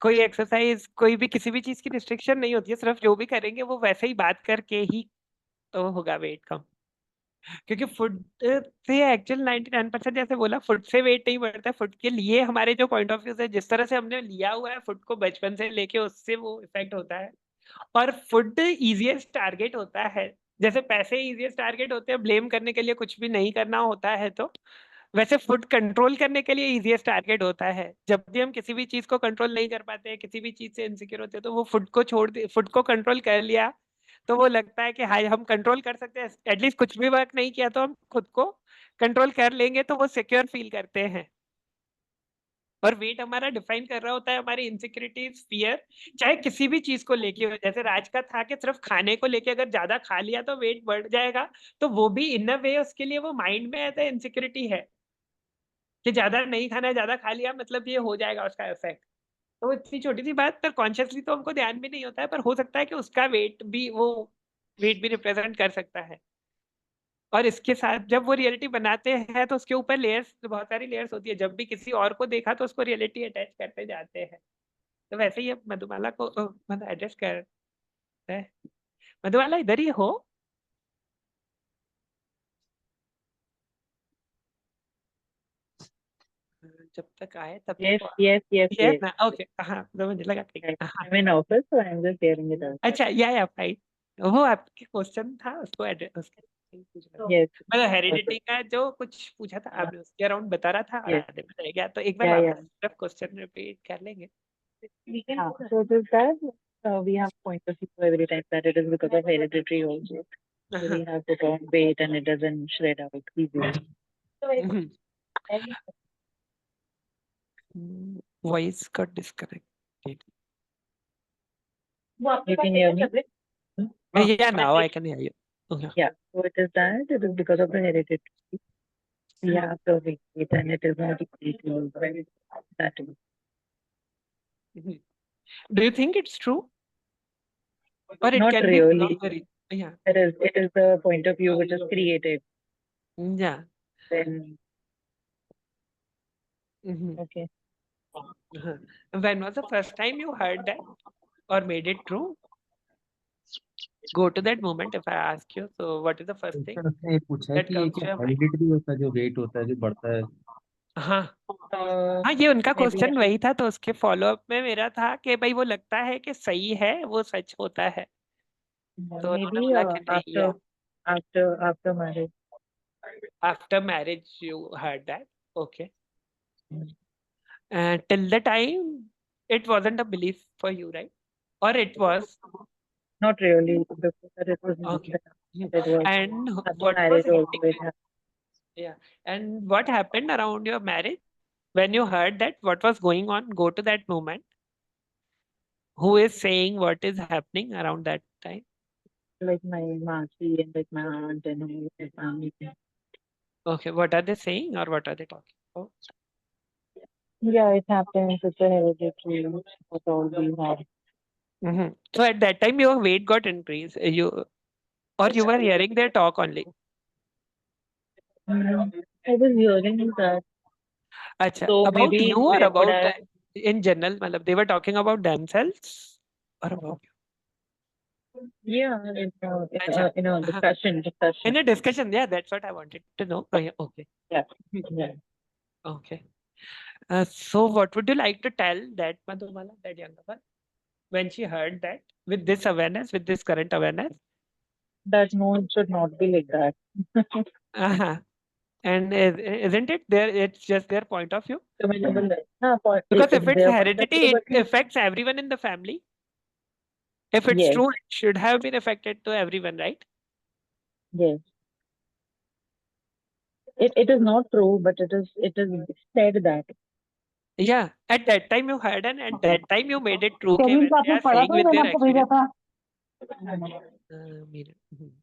कोई एक्सरसाइज, कोई भी किसी भी चीज की रिस्ट्रिक्शन नहीं होती है, सिर्फ जो भी करेंगे वो वैसे ही बात करके ही तो होगा वेट कम। क्योंकि फूड से एक्चुअल 99% जैसे बोला, फूड से वेट नहीं बढ़ता, फूड के लिए हमारे जो पॉइंट ऑफ व्यू है, जिस तरह से हमने लिया हुआ है फूड को बचपन से लेके, उससे वो इफेक्ट होता है। और फूड इजीएस्ट टारगेट होता है, जैसे पैसे इजीएस्ट टारगेट होते हैं ब्लेम करने के लिए, कुछ भी नहीं करना होता है, तो वैसे फूड कंट्रोल करने के लिए इजीएस्ट टारगेट होता है। जब भी हम किसी भी चीज को कंट्रोल नहीं कर पाते हैं, किसी भी चीज से इनसिक्योर होते हैं, तो वो फूड को छोड़ दे, फूड को कंट्रोल कर लिया तो वो लगता है कि हाय हम कंट्रोल कर सकते हैं, एटलीस्ट कुछ भी वर्क नहीं किया तो हम खुद को कंट्रोल कर लेंगे, तो वो सिक्योर फील करते हैं। और वेट हमारा डिफाइन कर रहा होता है हमारी इनसिक्योरिटीज, फियर, चाहे किसी भी चीज को लेके हो। जैसे राज का था कि सिर्फ खाने को लेके अगर ज्यादा खा लिया तो वेट बढ़ जाएगा, तो वो भी इन अ वे उसके लिए वो माइंड में ऐसा इनसिक्योरिटी है कि ज्यादा नहीं खाना है, ज्यादा खा लिया मतलब ये हो जाएगा उसका इफेक्ट। तो वो इतनी छोटी सी बात पर कॉन्शियसली तो हमको ध्यान भी नहीं होता है, पर हो सकता है कि उसका वेट भी रिप्रेजेंट कर सकता है। और इसके साथ जब वो रियलिटी बनाते हैं तो उसके ऊपर लेयर्स, बहुत सारी लेयर्स होती है, जब भी किसी और को देखा तो उसको रियलिटी अटैच करते जाते हैं। तो वैसे ही अब मधुमाला को मतलब एड्रेस करते हैं। मधुमाला इधर ही हो? जब तक आए तब Yes, तक yes, yes, ये yes. ना, ओके हाँ, तो मुझे लगा ठीक है, हाँ। I'm in office, so I'm just hearing it out. अच्छा या फाइन। वो आपके क्वेश्चन था, उसको एड्रेस उसके पूछ रहा था। Yes, मतलब हेरिडिटी का जो कुछ पूछा था आपने, उसके अराउंड बता रहा था और Yes. आधे में रह गया, तो एक बार Yeah, वापस सिर्फ क्वेश्चन रिपीट कर लेंगे। So just that we have point of view every time that it is because of hereditary also. So we have to put on weight and it doesn't shred out easily. Voice का disconnected. You can hear me? Yeah, now I can hear you. Okay. Yeah, so it is that it is because of the hereditary. We have the weight and it is not easy to lose that way. Mhm. Do you think it's true? Or it Not can really. be very, yeah. It is the point of view which is created. Yeah. Then Mhm. okay. Uh-huh. When was the first time you heard that or made it true? Go to that moment if I ask you. So what is the first thing उसने ये पूछा है that कि ये comes to क्या your mind? हेरिडिटरी होता है, जो वेट होता है जो बढ़ता है। हाँ हाँ, ये उनका Maybe क्वेश्चन वही था, तो उसके फॉलोअप में मेरा था कि भाई वो लगता है कि सही है, वो सच होता है, तो उन्होंने maybe बोला कि नहीं है। after marriage. After marriage you heard that? Okay. Till the time it wasn't a belief for you, right? Or it was? Not really. Before that it was not Okay. that. It was And after what was marriage also happening? it happened. Yeah. And what happened around your marriage when you heard that? What was going on? Go to that moment. Who is saying what is happening around that time? Like my Masi and like my aunt and all my family. Okay. What are they saying or what are they talking about? Yeah, it happens. It's a hereditary. What all we have. So at that time your weight got increased. Or you were hearing their talk only. I was hearing that. Acha, So about maybe you or they would about have. in general? Matlab, they were talking about themselves or about Yeah, Acha. in a discussion. In a discussion, yeah, that's what I wanted to know. Oh, yeah, okay, Yeah. Yeah. okay. So what would you like to tell that Madhumala, that younger one, when she heard that with this awareness, with this current awareness? That no, it should not be like that. Uh-huh. And isn't it there? It's just their point of view. Because if it's their point of view, heredity, it but affects everyone in the family. If it's yes, true, it should have been affected to everyone, right? yes. It is not true, but it is said that. Yeah, at that time you heard and at that time you made it true. Okay, Kevin when का they आपने are पढ़ा saying था, with मैंने their आपको भेजा experience.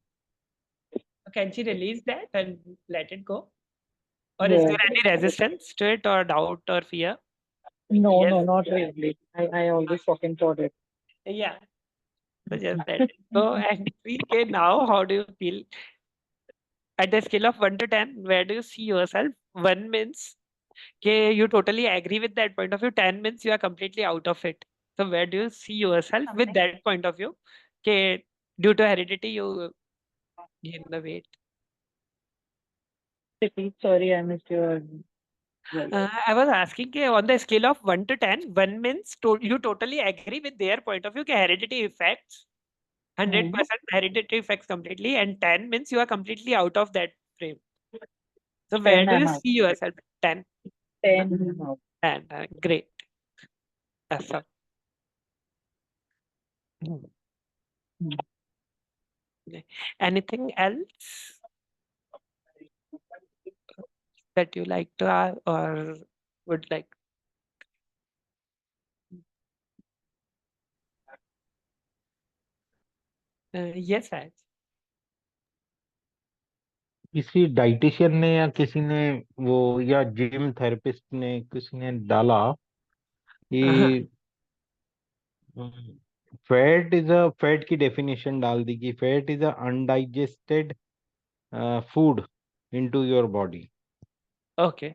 था. Can she release that and let it go? Or is Yes. there any resistance to it or doubt or fear? No, Yes. no, not really. I always fucking thought it. Yeah. So just let it go and see, okay, now how do you feel? At the scale of 1 to 10, where do you see yourself? 1 means okay, you totally agree with that point of view. 10 means you are completely out of it. So where do you see yourself with that point of view? Okay, due to heredity, you gain the weight. Repeat, sorry, I missed your. I was asking on the scale of 1 to 10, 1 means you totally agree with their point of view, heredity effects, 100% hereditary effects completely, and 10 means you are completely out of that frame. So where 10 do you I'm out. see yourself? 10. 10 I'm out. 10. Great. That's all. Okay. Anything else that you like to ask or would like? Yes, Raj. किसी डाइटिशियन ने या किसी ने वो या जिम थेरेपिस्ट ने किसी ने डाला कि फैट की डेफिनेशन डाल दी कि fat is a undigested food into your body. Okay.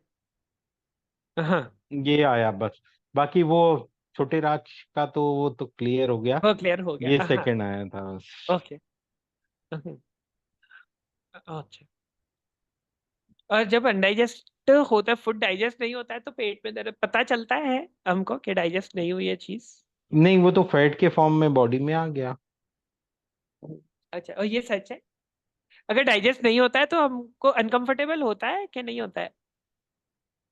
हाँ, ये आया बस. बाकी वो छोटे राज का तो वो तो क्लियर हो गया. वो क्लियर हो गया. ये हाँ, सेकंड आया था बस. ओके. अच्छा. और जब अनडाइजेस्ट होता है, फूड डाइजेस्ट नहीं होता है तो पेट में दर्द पता चलता है हमको कि डाइजेस्ट नहीं हुई है चीज. नहीं, वो तो फैट के फॉर्म में बॉडी में आ गया. अच्छा, और ये सच है? अगर डाइजेस्ट नहीं होता है तो हमको अनकंफर्टेबल होता है कि नहीं होता है?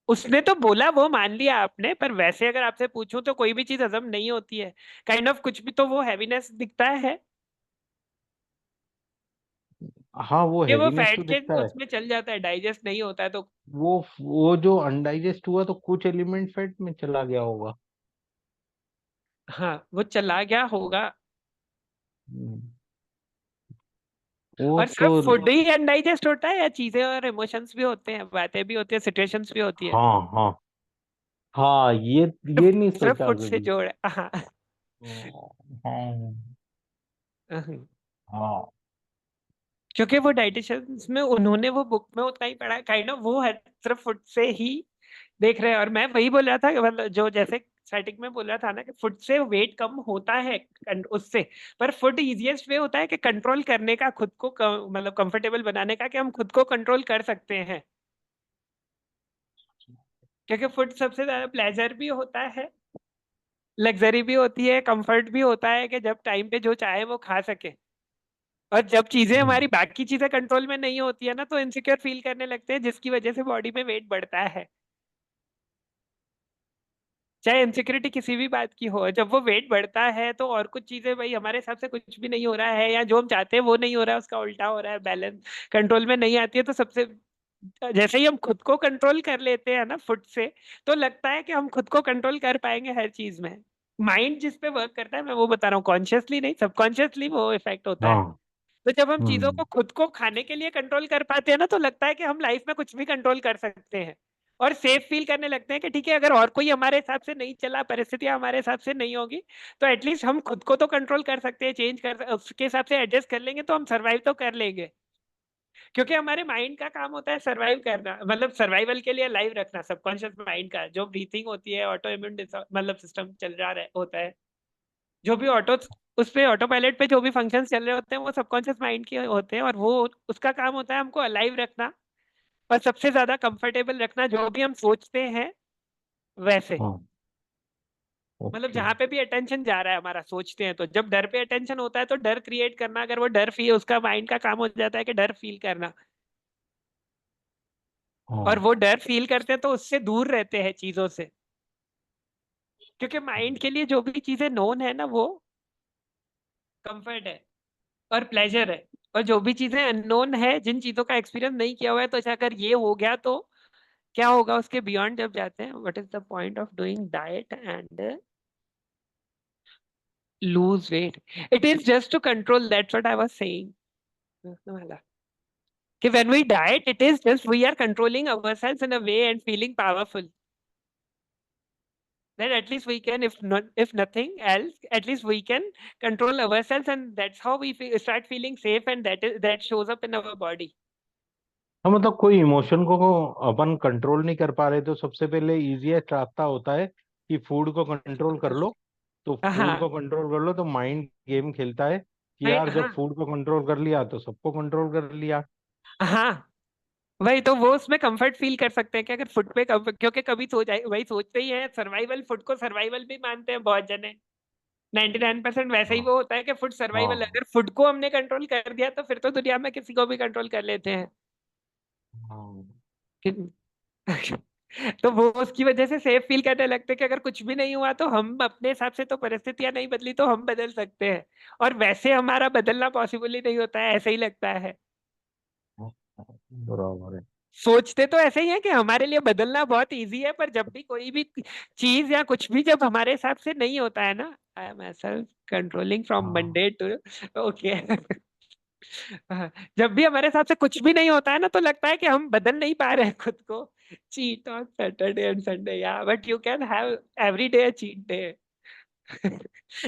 उसने तो बोला, वो मान लिया आपने, पर वैसे अगर आपसे पूछूं तो कोई भी चीज हजम नहीं होती है. काइंड ऑफ कुछ भी तो वो हैवीनेस दिखता है हाँ, वो कि वो हैवीनेस तो फैट के दिखता है. उसमें चल जाता है, डाइजेस्ट नहीं होता है तो. वो जो अनडाइजेस्ट हुआ तो कुछ एलिमेंट फैट में चला गया होगा. हाँ, वो चला गया होगा. वो और तो सिर्फ फूड ही अनडाइजेस्ट होता है या चीजें और इमोशंस भी होते हैं, बातें भी होती है, सिचुएशंस भी होती है? हाँ हाँ हाँ, ये नहीं सिर्फ सोचा फूड से कभी. जोड़. हाँ. हाँ हाँ. क्योंकि वो डाइटिशियंस में उन्होंने वो बुक में उतना ही पढ़ा, काइंड ऑफ वो है सिर्फ फूड से ही देख रहे हैं. और मैं वही बोल रहा था कि मतलब जो जैसे स्टार्टिंग में बोल रहा था ना कि फूड से वेट कम होता है उससे, पर फूड इजीएस्ट वे होता है कि कंट्रोल करने का, खुद को मतलब कंफर्टेबल बनाने का, कि हम खुद को कंट्रोल कर सकते हैं. क्योंकि फूड सबसे ज्यादा प्लेजर भी होता है, लग्जरी भी होती है, कंफर्ट भी होता है कि जब टाइम पे जो चाहे वो खा सके. और जब चीजें हमारी बाकी चीजें कंट्रोल में नहीं होती है ना तो इनसिक्योर फील करने लगते हैं, जिसकी वजह से बॉडी में वेट बढ़ता है. चाहे इनसिक्योरिटी किसी भी बात की हो, जब वो वेट बढ़ता है तो और कुछ चीजें भाई हमारे हिसाब से कुछ भी नहीं हो रहा है, या जो हम चाहते हैं वो नहीं हो रहा है, उसका उल्टा हो रहा है, बैलेंस कंट्रोल में नहीं आती है. तो सबसे जैसे ही हम खुद को कंट्रोल कर लेते हैं ना फुट से, तो लगता है कि हम खुद को कंट्रोल कर पाएंगे हर चीज में. माइंड जिस पे वर्क करता है, मैं वो बता रहा हूँ, कॉन्शियसली नहीं, सबकॉन्शियसली वो इफेक्ट होता है. हाँ. तो जब हम चीजों को खुद को खाने के लिए कंट्रोल कर पाते हैं ना, तो लगता है कि हम लाइफ में कुछ भी कंट्रोल कर सकते हैं. और सेफ फील करने लगते हैं कि ठीक है, अगर और कोई हमारे हिसाब से नहीं चला, परिस्थितियां हमारे हिसाब से नहीं होगी, तो एटलीस्ट हम खुद को तो कंट्रोल कर सकते हैं, चेंज कर उसके हिसाब से एडजस्ट कर लेंगे, तो हम सर्वाइव तो कर लेंगे। क्योंकि हमारे माइंड का काम होता है सर्वाइव करना, मतलब सर्वाइवल के लिए लाइव रखना। सबकॉन्शियस माइंड का जो ब्रीथिंग होती है, ऑटो इम्यून मतलब सिस्टम चल रहा होता है, जो भी ऑटो उस पे ऑटो पायलट पे जो भी फंक्शंस चल रहे होते हैं, वो सबकॉन्शियस माइंड के होते हैं, और वो उसका काम होता है हमको अलाइव रखना और सबसे ज्यादा कंफर्टेबल रखना जो भी हम सोचते हैं वैसे। हाँ मतलब ओके जहां पे भी अटेंशन जा रहा है हमारा, सोचते हैं तो जब डर पे अटेंशन होता है तो डर क्रिएट करना, अगर वो डर फील, उसका माइंड का काम हो जाता है कि डर फील करना, और हाँ वो डर फील करते हैं तो उससे दूर रहते हैं चीजों से। क्योंकि माइंड के लिए जो भी चीजें नोन है ना, वो कंफर्ट है और प्लेजर है, और जो भी चीजें अननोन है, जिन चीजों का एक्सपीरियंस नहीं किया हुआ है, तो अच्छा अगर ये हो गया तो क्या होगा उसके बियॉन्ड जब जाते हैं। What is the point of doing diet and lose weight? It is just to control. That's what I was saying. कि when we diet, it is just we are controlling ourselves in a way and feeling powerful. Then at least we can, if nothing else, at least we can control ourselves, and that's how we start feeling safe, and that shows up in our body. हाँ मतलब कोई इमोशन को अपन कंट्रोल नहीं कर पा रहे, तो सबसे पहले इजीएस्ट रास्ता होता है कि फूड को कंट्रोल कर लो। तो फूड को हाँ कंट्रोल कर लो तो माइंड गेम खेलता है कि माइंड, यार जब हाँ फूड को कंट्रोल कर लिया तो सबको कंट्रोल कर लिया। हाँ, वही तो, वो उसमें कंफर्ट फील कर सकते हैं कि अगर फुड पे क्योंकि कभी सोच वही सोचते ही है, सर्वाइवल, फुड को सर्वाइवल भी मानते हैं बहुत जने। 99% वैसे ही हाँ वो होता है कि फुड सर्वाइवल। हाँ अगर फुड को हमने कंट्रोल कर दिया तो फिर तो दुनिया में किसी को भी कंट्रोल कर लेते हैं। हाँ कि- तो वो उसकी वजह से सेफ फील करने लगते हैं कि अगर कुछ भी नहीं हुआ तो हम अपने हिसाब से, तो परिस्थितियां नहीं बदली तो हम बदल सकते हैं, और वैसे हमारा बदलना पॉसिबल ही नहीं होता है, ऐसे ही लगता है। हाँ, बराबर है। सोचते तो ऐसे ही है कि हमारे लिए बदलना बहुत इजी है, पर जब भी कोई भी चीज या कुछ भी जब हमारे हिसाब से नहीं होता है ना, I am self controlling from हाँ मंडे टू, ओके। जब भी हमारे हिसाब से कुछ भी नहीं होता है ना, तो लगता है कि हम बदल नहीं पा रहे हैं खुद को। Cheat on Saturday and Sunday, या but you can have every day a cheat day.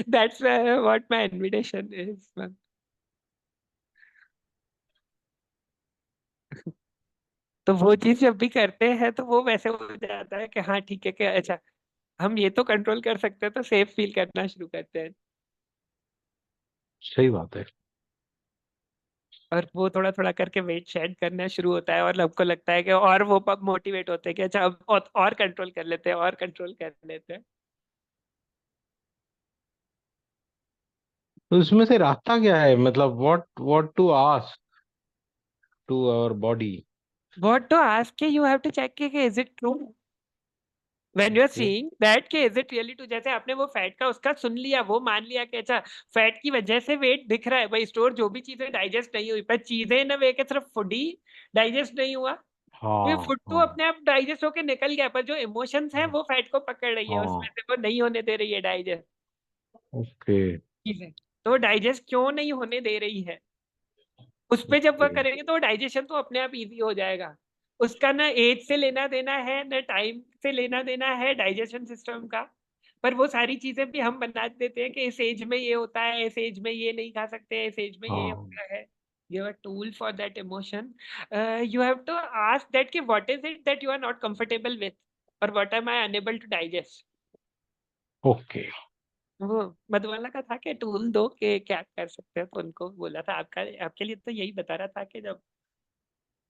That's what my invitation is. तो वो चीज जब भी करते हैं तो वो वैसे हो जाता है कि हाँ ठीक है, कि अच्छा हम ये तो कंट्रोल कर सकते हैं, तो सेफ फील करना शुरू करते हैं। सही बात है। और वो थोड़ा थोड़ा करके वेट शेड करना शुरू होता है, और हमको लगता है कि, और वो मोटिवेट होते हैं कि अच्छा अब और कंट्रोल कर लेते हैं, और कंट्रोल कर लेते हैं। तो इसमें से रास्ता क्या है, मतलब what to ask to our body? What to ask, you have to check कि is it true when you are okay seeing that कि is it really true। जैसे आपने वो फैट का उसका सुन लिया, वो मान लिया कि अच्छा फैट की वजह से वेट दिख रहा है, भाई स्टोर जो भी चीजें डाइजेस्ट नहीं हुई, पर चीजें ना वे के सिर्फ फूड ही डाइजेस्ट नहीं हुआ, ये हाँ फूड तो हाँ अपने आप डाइजेस्ट होके निकल गया, पर जो इमोशंस है वो फैट को पकड़ रही है, उसमें हाँ से वो नहीं होने दे रही है डाइजेस्ट ओके चीजें। तो डाइजेस्ट क्यों नहीं होने दे रही है, उस पे जब ओके वर्क करेंगे तो डाइजेशन तो अपने आप इजी हो जाएगा। उसका ना एज से लेना देना है, ना टाइम से लेना देना है डाइजेशन सिस्टम का। पर वो सारी चीजें भी हम बना देते हैं कि इस एज में ये होता है, इस एज में ये नहीं खा सकते, इस एज में ये हाँ होता है। You have a tool for that emotion. You have to ask that कि what is it that you are not comfortable with, or what am I unable to digest? Okay वो मधुबाला का था कि टूल दो कि क्या कर सकते हैं, तो उनको बोला था। आपका, आपके लिए तो यही बता रहा था कि जब,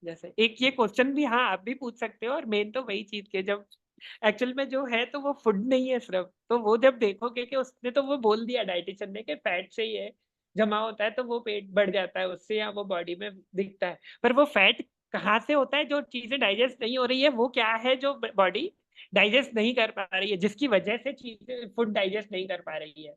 जैसे एक ये क्वेश्चन भी, हाँ आप भी पूछ सकते हो, और मेन तो वही चीज के जब एक्चुअल में जो है तो वो फूड नहीं है सिर्फ, तो वो जब देखोगे कि उसने तो वो बोल दिया डाइटिशियन ने कि फैट से ही है, जमा होता है तो वो पेट बढ़ जाता है उससे, या वो बॉडी में दिखता है। पर वो फैट कहाँ से होता है, जो चीजें डाइजेस्ट नहीं हो रही है वो क्या है जो बॉडी डाइजेस्ट नहीं कर पा रही है, जिसकी वजह से चीजें फूड डाइजेस्ट नहीं कर पा रही है।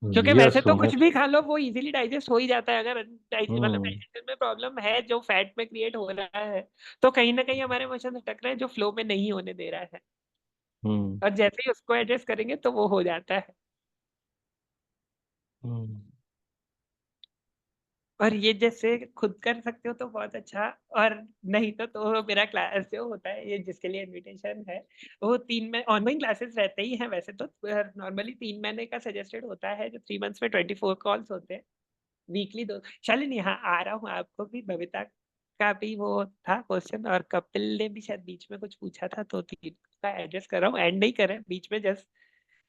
क्योंकि वैसे यस तो कुछ समझ। भी खा लो वो इजीली डाइजेस्ट हो ही जाता है, अगर मतलब हम्म डाइजेशन में प्रॉब्लम है जो फैट में क्रिएट हो रहा है, तो कहीं ना कहीं हमारे इमोशन अटक रहे हैं जो फ्लो में नहीं होने दे रहा है, हम्म और जैसे ही उसको एड्रेस करेंगे तो वो हो जाता है। हम्म और ये जैसे खुद कर सकते हो तो बहुत अच्छा, और नहीं तो मेरा क्लास जो होता है ये जिसके लिए इनविटेशन है, वो 3 में ऑनलाइन क्लासेस रहते ही हैं वैसे तो, नॉर्मली 3 महीने का सजेस्टेड होता है, जो 3 मंथ्स में 24 कॉल्स होते हैं, वीकली 2। शालिनी, हाँ, आ रहा हूँ, आपको भी बबीता का भी वो था क्वेश्चन, और कपिल ने भी शायद बीच में कुछ पूछा था, तो 3 का एड्रेस कर रहा हूँ, एंड नहीं कर रहे हैं, बीच में जस्ट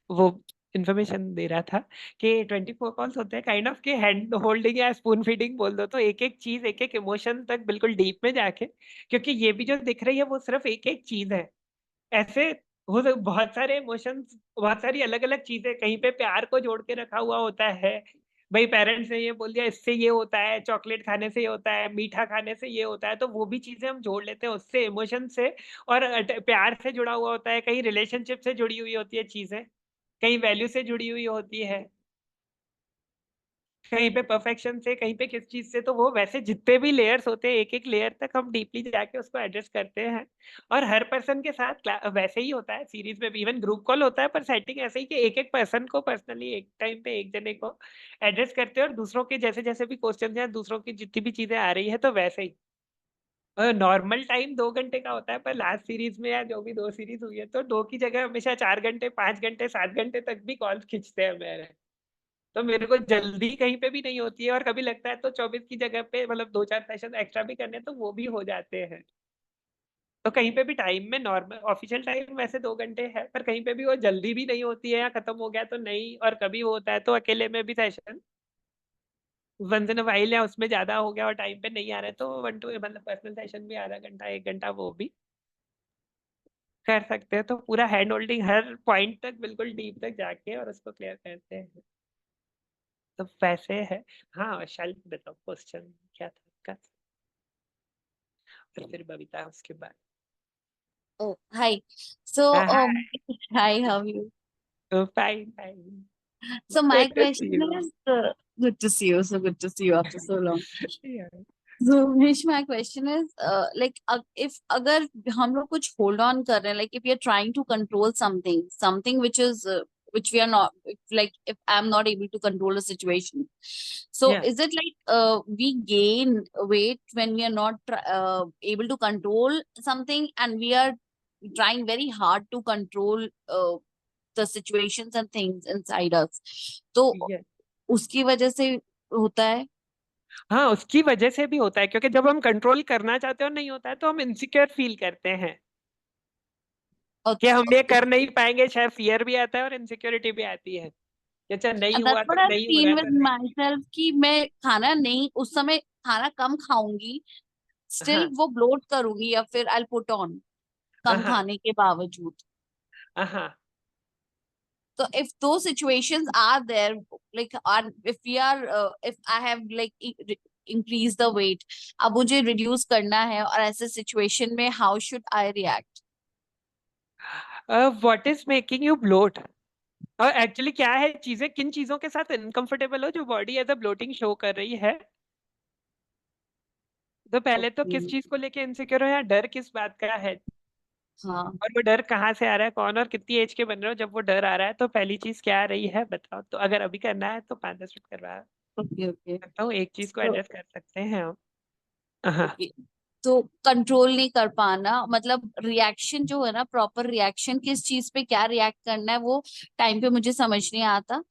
वो इन्फॉर्मेशन दे रहा था कि 24 कॉल्स होते हैं, काइंड ऑफ के हैंड होल्डिंग या स्पून फीडिंग बोल दो, तो एक-एक चीज़, एक-एक इमोशन तक बिल्कुल डीप में जाके, क्योंकि ये भी जो दिख रही है वो सिर्फ़ एक-एक चीज़ है। ऐसे हो स बहुत सारे इमोशंस, बहुत सारी अलग-अलग चीज़ें, कहीं पे प्यार को जोड़ के रखा हुआ होता है। भई पेरेंट्स ने ये बोल दिया इससे ये होता है, चॉकलेट खाने से ये होता है, मीठा खाने से ये होता है, तो वो भी चीज़ें हम जोड़ लेते हैं उससे, इमोशन से, और प्यार से जुड़ा हुआ होता है, कहीं रिलेशनशिप से जुड़ी हुई होती है चीज़ें, कहीं वैल्यू से जुड़ी हुई होती है, कहीं पे परफेक्शन से, कहीं पे किस चीज़ से, तो वो वैसे जितने भी लेयर्स होते हैं, एक-एक लेयर तक हम डीपली जाके उसको एड्रेस करते हैं। और हर पर्सन के साथ वैसे ही होता है सीरीज़ में भी, इवन ग्रुप कॉल होता है, पर सेटिंग ऐसे ही कि एक-एक पर्सन को पर्सनली एक टाइम पे एक जने को एड्रेस करते हैं, और दूसरों के जैसे-जैसे भी क्वेश्चन्स या दूसरों की जितनी भी चीज़ें आ रही है, तो वैसे ही। नॉर्मल टाइम 2 घंटे का होता है, पर लास्ट सीरीज़ में या जो भी 2 सीरीज़ हुई है, तो 2 की जगह हमेशा 4 घंटे, 5 घंटे, 7 घंटे तक भी कॉल्स खींचते हैं मेरे। तो मेरे को जल्दी कहीं पे भी नहीं होती है, और कभी लगता है तो 24 की जगह पे मतलब 2-4 सेशन एक्स्ट्रा भी करने हैं, तो वो भी हो जाते हैं। तो कहीं पे भी टाइम में नॉर्मल ऑफ़िशियल टाइम वैसे 2 घंटे है, पर कहीं पे भी वो जल्दी भी नहीं होती है, या खत्म हो गया तो नहीं, और कभी वो होता है तो अकेले में भी session once in a while, या उसमें ज़्यादा हो गया और टाइम पे नहीं आ रहा है, तो 1 टू मतलब पर्सनल सेशन भी आधा घंटा, 1 घंटा वो भी कर सकते हैं। तो पूरा हैंड होल्डिंग हर पॉइंट तक बिल्कुल डीप तक जाके और उसको क्लियर करते हैं। तो वैसे है। हाँ, शालिनी बताओ क्वेश्चन क्या था आपका? और फिर बबीता उसके बाद। Oh, hi. So, Hi. hi, how are you? Fine, fine. So my Good to see question you. is, good to see you. So good to see you after so long. Yeah. So, Mish, my question is, like, if agar हम लोग कुछ hold on कर रहे हैं, like if we are trying to control something which is which we are not, like if I'm not able to control a situation, so Yeah. is it like we gain weight when we are not able to control something, and we are trying very hard to control the situations and things inside us, तो Yeah. उसकी वजह से होता है? हाँ, उसकी वजह से भी होता है, क्योंकि जब हम कंट्रोल करना चाहते हैं और नहीं होता है, तो हम इनसिक्योर फील करते हैं कि हम ये कर नहीं पाएँगे, शायद फ़ियर भी आता है और इनसिक्योरिटी भी आती है कि अच्छा नहीं And that's हुआ तो what I've नहीं हो रहा seen है with तो नहीं। myself कि मैं खाना नहीं, उस समय खाना कम खाऊंगी, स्टिल हाँ, वो ब्लोट करूंगी, या फिर I'll put on कम हाँ, खाने के बावजूद. हाँ। So if those situations are there, like if we are if I have like increase the weight, अब मुझे reduce करना है, और ऐसे situation में how should I react? What is making you bloat? और एक्चुअली क्या है चीज़ें, किन चीज़ों के साथ अनकंफर्टेबल हो जो body as a bloating show कर रही है? तो पहले तो किस Okay. चीज़ को लेके इनसिक्योर हो, या डर किस बात का है? हाँ. और वो डर कहाँ से आ रहा है? कौन और कितनी एज के बन रहे हो जब वो डर आ रहा है? तो पहली चीज़ क्या आ रही है बताओ? तो अगर अभी करना है तो 5-10 मिनट करवा Okay, okay. सकता हूँ, एक चीज़ को So, एड्रेस कर सकते हैं हम। हाँ। okay. तो कंट्रोल नहीं कर पाना, मतलब रिएक्शन जो है ना, प्रॉपर रिएक्शन, किस चीज पे क्या रिएक्ट करना है वो टाइम पे मुझे समझ नहीं आता.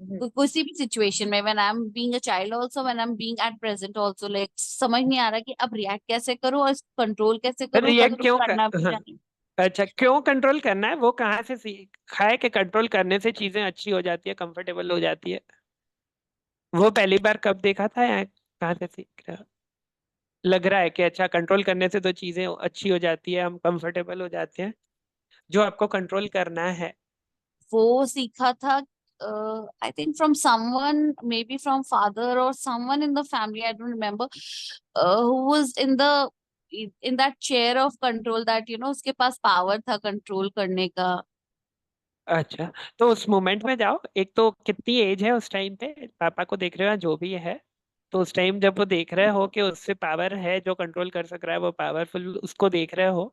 किसी भी सिचुएशन में, when I am being a child also, when I am being at present also, like समझ नहीं आ रहा कि अब रिएक्ट कैसे करूं और कंट्रोल कैसे करूं, रिएक्ट कंट्रोल क्यों करना भी कर हाँ, नहीं. अच्छा क्यों कंट्रोल करना है? वो कहाँ से सीखा है कि कंट्रोल करने से चीज़ें अच्छी हो जाती है, कंफर्टेबल हो जाती है? वो पहली बार कब देखा था, या कहाँ से सीख रहे हो? लग रहा है कि अच्छा कंट्रोल करने से तो चीज़ें अच्छी हो जाती है, हम कंफर्टेबल हो जाते हैं, जो आपको कंट्रोल करना है। वो सीखा था, I think from someone, maybe from father और someone in the family, I don't remember, who was in that chair of control, that उसके पास पावर था कंट्रोल करने का. अच्छा, तो उस मोमेंट में जाओ, एक तो कितनी एज है उस टाइम पे, पापा को देख रहे हो या जो भी है, तो उस टाइम जब वो देख रहे हो कि उससे पावर है, जो कंट्रोल कर सक रहा है वो पावरफुल, उसको देख रहे हो,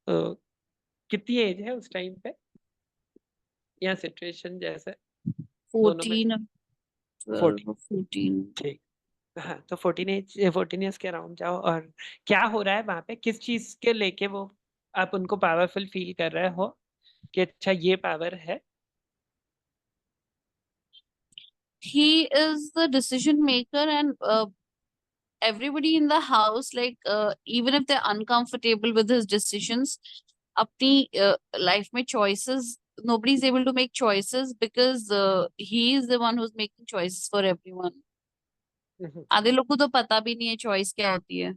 तो कितनी एज है उस टाइम पे, या सिचुएशन जैसे, दोनों में से? 14, 14। 12 or 14. ठीक। हाँ, तो 14 ईयर्स के अराउंड जाओ और क्या हो रहा है वहां पे, किस चीज के लेके वो आप उनको पावरफुल फील कर रहे हो कि अच्छा ये पावर है। He is the decision maker, and everybody in the house, like even if they're uncomfortable with his decisions, अपनी life में choices, nobody's able to make choices because he is the one who's making choices for everyone. आधे लोग को तो पता भी नहीं है choice क्या होती है.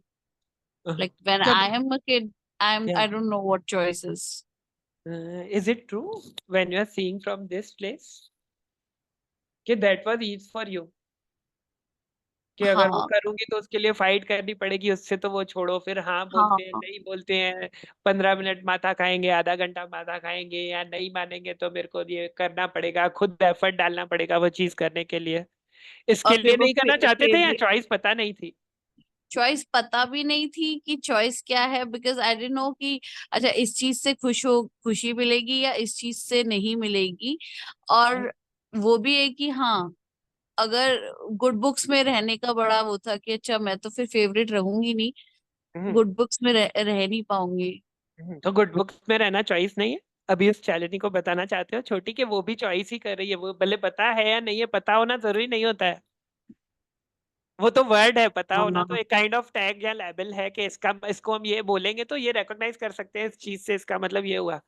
Like when जब I am a kid, I yeah. don't know what choice is. Is it true when you are seeing from this place कि that was easy for you कि अगर वो हाँ करूंगी तो उसके लिए फाइट करनी पड़ेगी, उससे तो वो छोड़ो, फिर हाँ बोलते हैं हाँ नहीं बोलते हैं, 15 मिनट माथा खाएंगे, आधा घंटा माथा खाएंगे, या नहीं मानेंगे तो मेरे को ये करना पड़ेगा, खुद एफर्ट डालना पड़ेगा वो चीज करने के लिए। इसके और लिए देखो नहीं करना चाहते थे या favorite चॉइस पता नहीं थी? चॉइस पता भी नहीं थी कि चॉइस क्या है, बिकॉज आई डिडंट नो कि अच्छा इस चीज से खुशी मिलेगी या इस चीज से नहीं मिलेगी. और वो भी है कि हाँ, अगर गुड बुक्स में रहने का बड़ा वो था कि अच्छा मैं तो फिर फेवरेट रहूंगी नहीं, गुड बुक्स में रह नहीं पाऊंगी. तो गुड बुक्स में रहना चॉइस नहीं है? अभी उस शालिनी को बताना चाहते हो छोटी कि वो भी चॉइस ही कर रही है, वो भले पता है या नहीं है, पता होना जरूरी नहीं होता है, वो तो वर्ड है, पता होना तो हाँ एक काइंड ऑफ टैग या लेबल है कि इसको हम ये बोलेंगे तो ये रिकॉग्नाइज कर सकते हैं इस चीज से, इसका मतलब ये हुआ।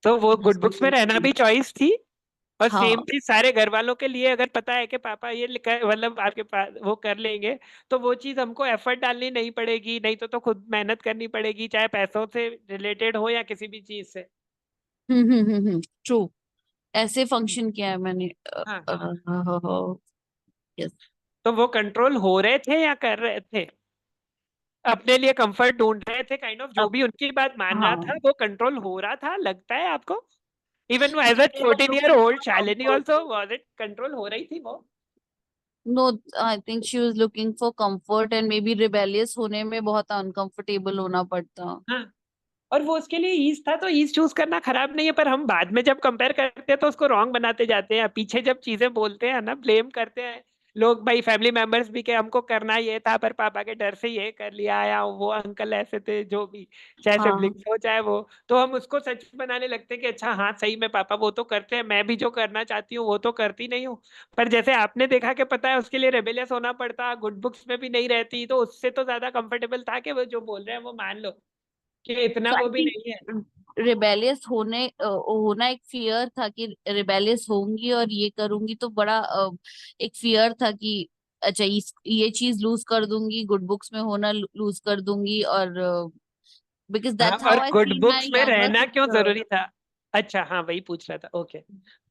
तो वो गुड बुक्स में रहना भी चॉइस थी, और सेम हाँ चीज सारे घर वालों के लिए, अगर पता है कि पापा ये मतलब आपके पास वो कर लेंगे तो वो चीज हमको एफर्ट डालनी नहीं पड़ेगी, नहीं खुद मेहनत करनी पड़ेगी, चाहे पैसों से रिलेटेड हो या किसी भी चीज से। ट्रू. ऐसे फंक्शन किया है मैंने. हाँ हाँ। यस. तो वो कंट्रोल हो रहे थे या कर रहे थे, अपने लिए कंफर्ट ढूंढ रहे थे, काइंड ऑफ जो अब भी उनकी बात मान रहा हाँ था वो कंट्रोल हो रहा था, लगता है आपको? Even as a 14-year-old Shalini also was it control हो रही थी वो? No, I think she was looking for comfort, and maybe rebellious होने में बहुत अनकंफर्टेबल होना पड़ता. हाँ, और वो उसके लिए ईज था, तो ईज चूज करना खराब नहीं है, पर हम बाद में जब कंपेयर करते हैं तो उसको रॉन्ग बनाते जाते हैं, पीछे जब चीजें बोलते हैं ना, ब्लेम करते हैं लोग, भाई फैमिली मेंबर्स भी, के हमको करना ये था पर पापा के डर से ये कर लिया, या वो अंकल ऐसे थे, जो भी, चाहे हाँ सिबलिंग्स हो चाहे वो, तो हम उसको सच बनाने लगते हैं कि अच्छा हाँ सही में पापा वो तो करते हैं, मैं भी जो करना चाहती हूँ वो तो करती नहीं हूँ। पर जैसे आपने देखा कि पता है उसके लिए रेबेलियस होना पड़ता, गुड बुक्स में भी नहीं रहती, तो उससे तो ज्यादा कंफर्टेबल था कि वो जो बोल रहे हैं वो मान लो, कि इतना सो आई वो भी नहीं है। थिंक रिबेलियस होना एक फियर था कि रिबेलियस होंगी और ये करूंगी तो बड़ा एक फियर था कि अच्छा ये चीज लूज कर दूंगी, गुड बुक्स में होना लूज कर दूंगी. और बिकॉज हाँ, दैट्स और how I good see my books में यंगर रहना क्यों सिस्टर. जरूरी था? अच्छा हाँ, वही पूछ रहा था, ओके।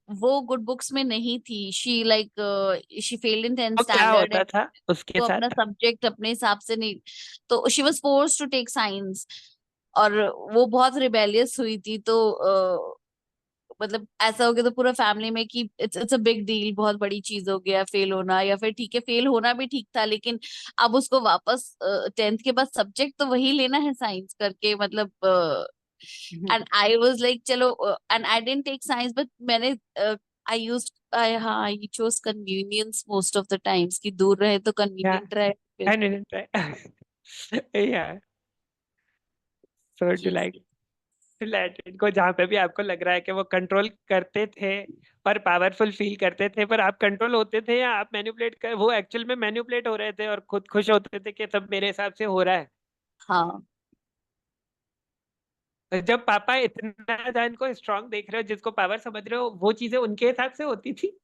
वो गुड बुक्स में नहीं थी. She like she failed in 10th तो क्या स्टैंडर्ड, होता था उसके तो अपना साथ? सब्जेक्ट अपने हिसाब से नहीं, तो she was forced to take science. और वो बहुत रिबेलियस हुई थी, तो मतलब ऐसा हो गया तो पूरा फैमिली में कि इट्स अ बिग डील, बहुत बड़ी चीज हो गया फेल होना. या फिर ठीक है, फेल होना भी ठीक था, लेकिन अब उसको वापस 10th के बाद सब्जेक्ट तो वही लेना है साइंस करके, मतलब. एंड आई वाज लाइक चलो, and I didn't take science, but मैंने I used I chose convenience most of the times, कि दूर रहे तो या कन्वीनियंट रहे. आई डिडंट ट्राई या so do Yes. Like related को, जहाँ पे भी आपको लग रहा है कि वो कंट्रोल करते थे और पावरफुल फील करते थे, पर आप कंट्रोल होते थे या आप मैनिपुलेट कर, वो एक्चुअल में मैनिपुलेट हो रहे थे और खुद खुश होते थे कि सब मेरे हिसाब से हो रहा है? हाँ जब पापा इतना ज्यादा इनको स्ट्रांग देख रहे हो, जिसको पावर समझ रहे हो, वो चीजें उनके हिसाब से होती थी,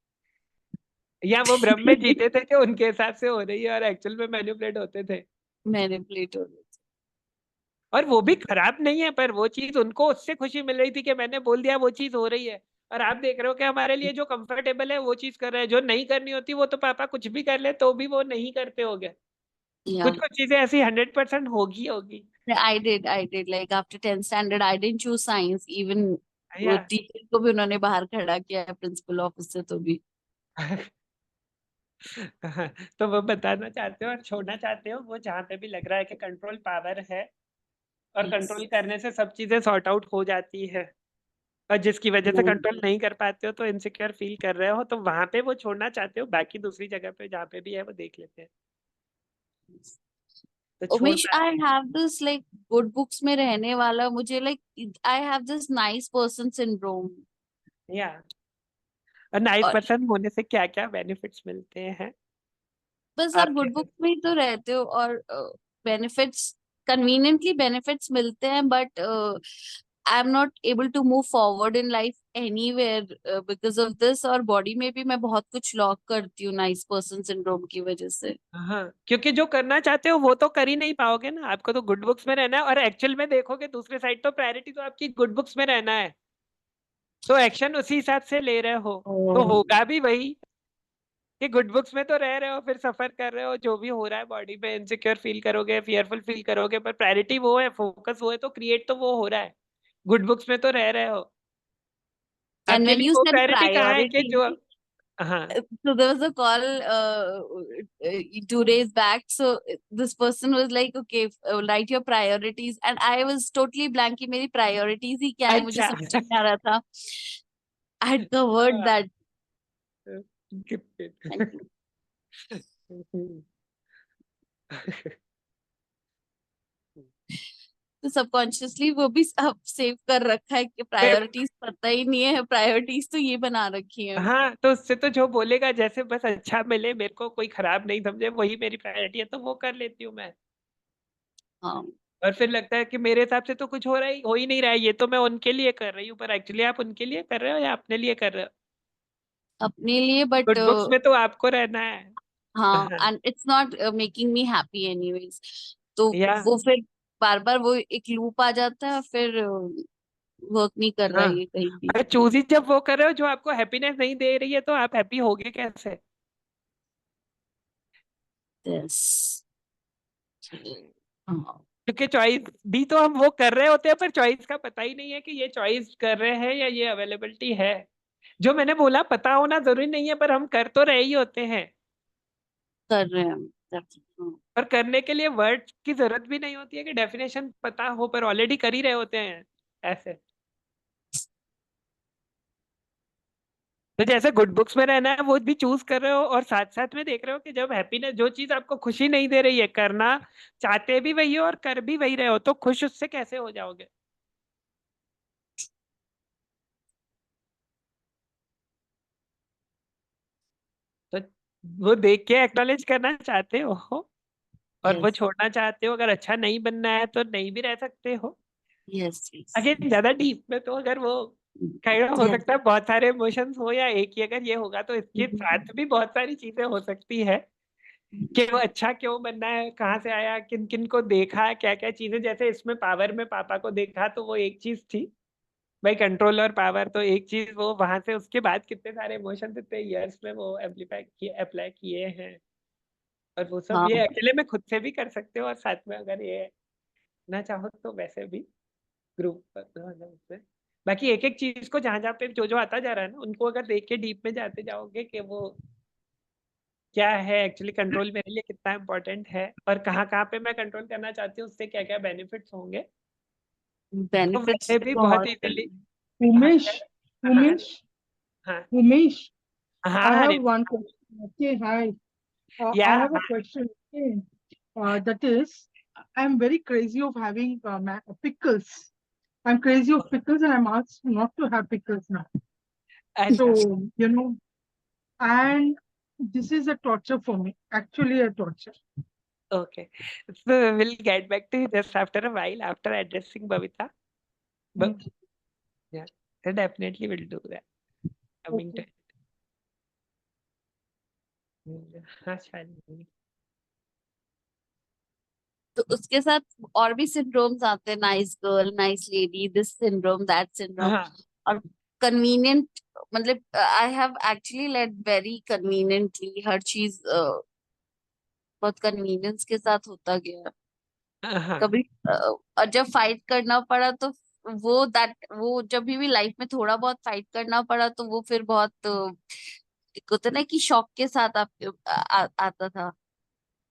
या वो भ्रम में जीते थे कि उनके हिसाब से हो रही है और एक्चुअल में मैनिपुलेट होते थे? मैनिपुलेट हो रहे और वो भी खराब नहीं है, पर वो चीज उनको उससे खुशी मिल रही थी कि मैंने बोल दिया वो चीज हो रही है, और आप देख रहे हो कि हमारे लिए जो कंफर्टेबल है वो चीज कर रहे हैं, जो नहीं करनी होती वो तो पापा कुछ भी कर ले तो भी वो नहीं करते हो गए। थे. कुछ कुछ चीजें ऐसी 100% होगी होगी। I did. Like after 10th standard, I didn't choose science. Even वो या टीचर को भी उन्होंने बाहर खड़ा किया है प्रिंसिपल ऑफिस से, तो भी. तो वो बताना चाहते हो और छोड़ना चाहते हो वो, जहाँ पे भी लग रहा है कि कंट्रोल पावर है और Yes. कंट्रोल करने से सब चीजें सॉर्ट आउट हो जाती है। और जिसकी वजह से हम्म। कंट्रोल नहीं कर पाते हो तो इनसिक्योर फील कर रहे हो, तो वहां पे वो छोड़ना चाहते हो, बाकी दूसरी जगह पे जहाँ पे भी है वो देख लेते हैं, तो छोड़ उमेश, पाते I have this like good books में रहने वाला, मुझे like I have this nice person syndrome. हैं। या और नाइस और पर्सन होने से क्या क्या बेनिफिट्स मिलते हैं बस आप आपके? गुड बुक्स में ही तो रहते हो, और बेनिफिट्स, कन्वीनियंटली बेनिफिट्स मिलते हैं, but I am not able to move forward in life anywhere because of this. और बॉडी में भी मैं बहुत कुछ लॉक करती हूँ नाइस पर्सन सिंड्रोम की वजह से। हाँ, क्योंकि जो करना चाहते हो वो तो कर ही नहीं पाओगे ना, आपको तो गुड बुक्स में रहना है, और एक्चुअल में देखोगे दूसरे साइड तो प्रायोरिटी तो आपकी गुड बुक्स में रहना है, तो एक्शन उसी हिसाब से ले रहे हो, तो होगा भी वही कि गुड बुक्स में तो रह रहे हो, फिर सफर कर रहे हो, जो भी हो रहा है बॉडी में इनसिक्योर फील करोगे, फियरफुल फील करोगे, पर प्रायोरिटी वो है, फोकस वो है, तो क्रिएट तो वो हो रहा है, गुड बुक्स में तो रह रहे हो। एंड आपके व्हेन लिए यू वो सेड प्रायोरिटी कहाँ है कि प्रायोरिटी, जो, हाँ so there was a call 2 days back. So this person was like, okay, write your priorities, and I was totally blank कि मेरी priorities ही क्या है, मुझे अच्छा समझ नहीं आ रहा था। I had covered that. Thank you. तो सबकॉन्शियसली वो भी सब सेव कर रखा है कि प्रायोरिटीज पता ही नहीं है, प्रायोरिटीज तो ये बना रखी है। हाँ, तो उससे तो जो बोलेगा जैसे बस अच्छा मिले मेरे को, कोई खराब नहीं समझे, वही मेरी प्रायोरिटी है, तो वो कर लेती हूँ मैं। हाँ, और फिर लगता है कि मेरे हिसाब से तो कुछ हो ही नहीं रहा है, ये तो मैं उनके लिए कर रही हूँ, पर एक्चुअली आप उनके लिए कर रहे हो या अपने लिए कर रहे हो? अपने लिए, बट गुड बुक्स में तो आपको रहना है। हाँ, हाँ, and it's not making me happy anyways. तो या वो फिर बार बार वो एक लूप आ जाता है, फिर वर्क नहीं कर रहा हाँ, है ये कहीं भी। अगर चूज ही जब वो कर रहे हो जो आपको हैप्पीनेस नहीं दे रही है, तो आप हैप्पी होगे कैसे? यस। हाँ, क्योंकि चॉइस भी तो हम वो कर रहे होते हैं, पर चॉइस का पता ही नहीं है कि ये चॉइस कर रहे हैं या ये अवेलेबिलिटी है। जो मैंने बोला पता होना जरूरी नहीं है, पर हम कर तो रहे ही होते हैं, कर रहे हैं। हाँ, और करने के लिए वर्ड की जरूरत भी नहीं होती है कि डेफिनेशन पता हो, पर ऑलरेडी कर ही रहे होते हैं ऐसे। तो जैसे गुड बुक्स में रहना है वो भी चूज कर रहे हो, और साथ साथ में देख रहे हो कि जब हैप्पीनेस, जो चीज आपको खुशी नहीं दे रही है, करना चाहते भी वही हो और कर भी वही रहे हो, तो खुश उससे कैसे हो जाओगे? तो वो देख के एक्नॉलेज करना चाहते हो, और वो यस, छोड़ना चाहते हो, अगर अच्छा नहीं बनना है तो नहीं भी रह सकते हो। यस, यस, अगेन ज्यादा डीप में तो अगर वो kind of हो यस। सकता है बहुत सारे इमोशंस हो, या एक ही अगर ये होगा, तो इसके साथ भी बहुत सारी चीजें हो सकती है कि वो अच्छा क्यों बनना है, कहाँ से आया, किन किन को देखा, क्या क्या चीजें, जैसे इसमें पावर में पापा को देखा तो वो एक चीज थी भाई, कंट्रोल और पावर तो एक चीज, वो वहां से उसके बाद कितने सारे इमोशंस इतने इयर्स में वो एम्पलीफाई किए, अप्लाई किए हैं, और वो सब हाँ, ये अकेले में खुद से भी कर सकते हो, और साथ में अगर ये ना चाहो तो वैसे भी ग्रुप में। बाकी एक एक चीज को जहां जहां पे जो जो आता जा रहा है ना, उनको अगर देख के डीप में जाते जाओगे कि वो क्या है एक्चुअली, कंट्रोल मेरे लिए कितना इंपॉर्टेंट है, और कहाँ कहाँ पे मैं कंट्रोल करना चाहती हूँ, उससे क्या क्या बेनिफिट्स होंगे, तो बेनिफिट्स वैसे तो भी बहुत बहुत इजीली। हैं। हाँ Umesh, हाँ Umesh, हाँ Umesh, हाँ I हाँ have Hari, one question. Okay, hi. या I have a हाँ, question. Okay. That is, I'm very crazy of having pickles. I'm crazy of pickles, and I'm asked not to have pickles now. अच्छा, So, and this is a torture for me. Actually, a torture. okay, so we'll get back to you just after a while after addressing Bhavita, but Okay. yeah, then definitely we'll do that coming to Okay. हाँ शायद। तो उसके साथ और भी सिंड्रोम्स आते हैं, nice girl, nice lady, this syndrome, that syndrome. हाँ और कन्वीनियंट, मतलब I have actually led very conveniently हर चीज, बहुत कन्वीनियंस के साथ होता गया। हाँ कभी और जब फाइट करना पड़ा तो वो जब भी लाइफ में थोड़ा बहुत फाइट करना पड़ा तो वो फिर बहुत एक होता है ना कि शॉक के साथ आता था।